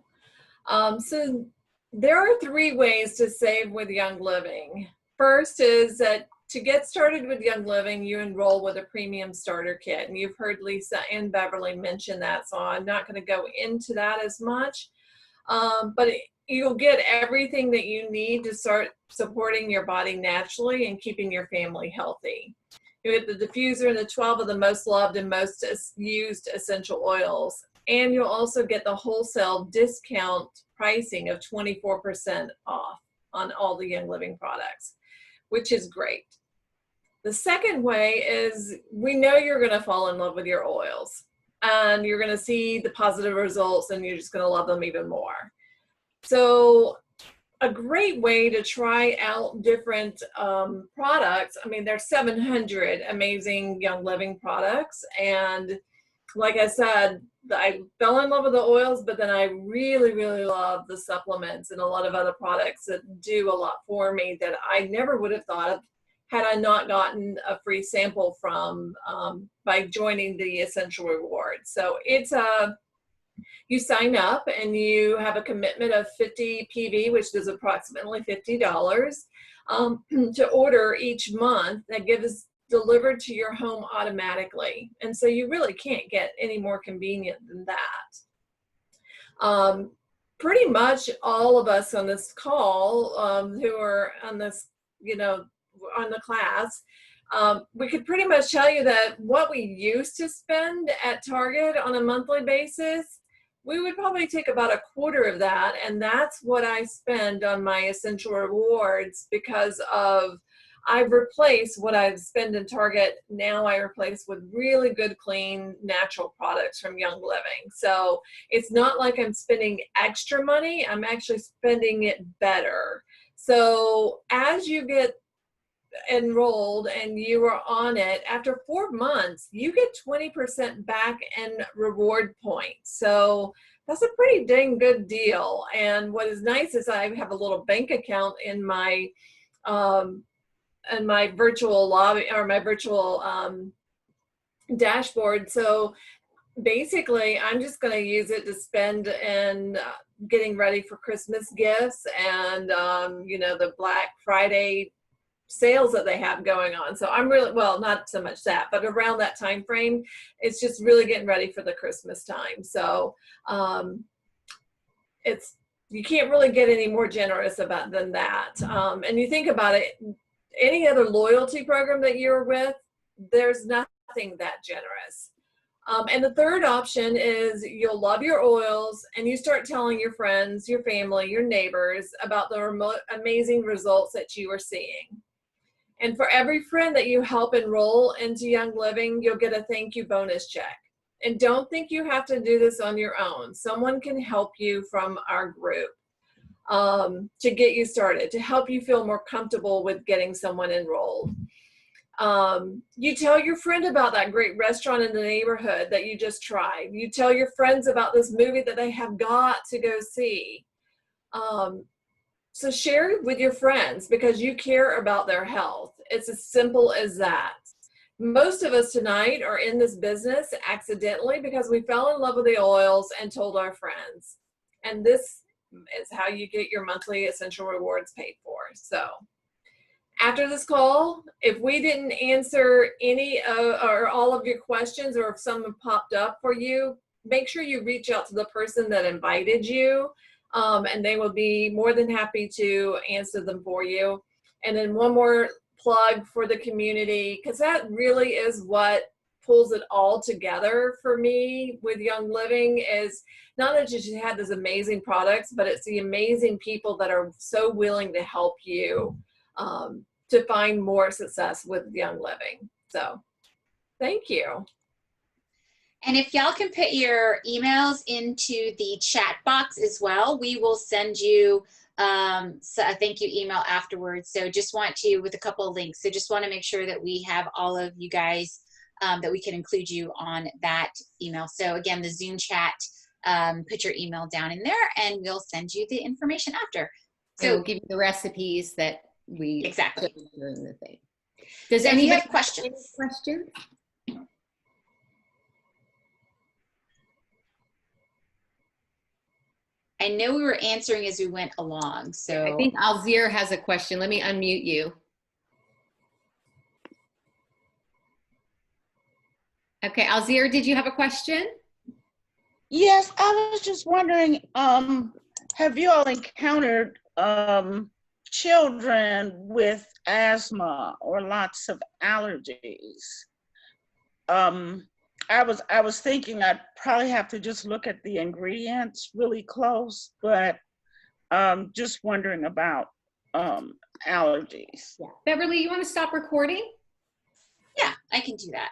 So there are 3 ways to save with Young Living. First is that to get started with Young Living, you enroll with a premium starter kit. And you've heard Lisa and Beverly mention that, so I'm not going to go into that as much. But you'll get everything that you need to start supporting your body naturally and keeping your family healthy. You get the diffuser and the 12 of the most loved and most used essential oils. And you'll also get the wholesale discount pricing of 24% off on all the Young Living products, which is great. The second way is, we know you're going to fall in love with your oils, and you're going to see the positive results, and you're just going to love them even more. So a great way to try out different products. I mean, there's 700 amazing Young Living products. And like I said, I fell in love with the oils, but then I really, really love the supplements and a lot of other products that do a lot for me that I never would have thought of had I not gotten a free sample from by joining the Essential Rewards. So it's you sign up and you have a commitment of 50 PV, which is approximately $50, to order each month. That gives delivered to your home automatically. And so you really can't get any more convenient than that. Pretty much all of us on this call who are on this, on the class, we could pretty much tell you that what we used to spend at Target on a monthly basis, we would probably take about a quarter of that, and that's what I spend on my Essential Rewards, because of I've replaced what I've spent in Target. Now I replace with really good, clean, natural products from Young Living. So it's not like I'm spending extra money. I'm actually spending it better. So as you get enrolled and you are on it, after 4 months, you get 20% back in reward points. So that's a pretty dang good deal. And what is nice is I have a little bank account in my virtual lobby, or my virtual dashboard. So basically I'm just going to use it to spend in getting ready for Christmas gifts and, you know, the Black Friday sales that they have going on. So I'm really, well, not so much that, but around that time frame, it's just really getting ready for the Christmas time. So you can't really get any more generous about than that. And you think about it, any other loyalty program that you're with, there's nothing that generous. And the third option is you'll love your oils and you start telling your friends, your family, your neighbors about the amazing results that you are seeing. And for every friend that you help enroll into Young Living, you'll get a thank you bonus check. And don't think you have to do this on your own. Someone can help you from our group to get you started, to help you feel more comfortable with getting someone enrolled. You tell your friend about that great restaurant in the neighborhood that you just tried. You tell your friends about this movie that they have got to go see. So share it with your friends because you care about their health. It's as simple as that. Most of us tonight are in this business accidentally because we fell in love with the oils and told our friends. And this is how you get your monthly essential rewards paid for. So after this call, if we didn't answer any or all of your questions, or if someone popped up for you, make sure you reach out to the person that invited you, and they will be more than happy to answer them for you. And then one more plug for the community, because that really is what pulls it all together for me with Young Living, is not that you have these amazing products, but it's the amazing people that are so willing to help you to find more success with Young Living. So thank you. And if y'all can put your emails into the chat box as well, we will send you a thank you email afterwards. So just want to, with a couple of links. So just want to make sure that we have all of you guys, that we can include you on that email. So again, the Zoom chat, put your email down in there and we'll send you the information after. So we'll give you the recipes that we exactly during the thing. Does so anybody have questions? Questions? I know we were answering as we went along, so I think Alzir has a question. Let me unmute you. Okay, Alzir, did you have a question? Yes, I was just wondering, have you all encountered children with asthma or lots of allergies? I was thinking I'd probably have to just look at the ingredients really close, but just wondering about allergies. Yeah. Beverly, you want to stop recording? yeah, I can do that.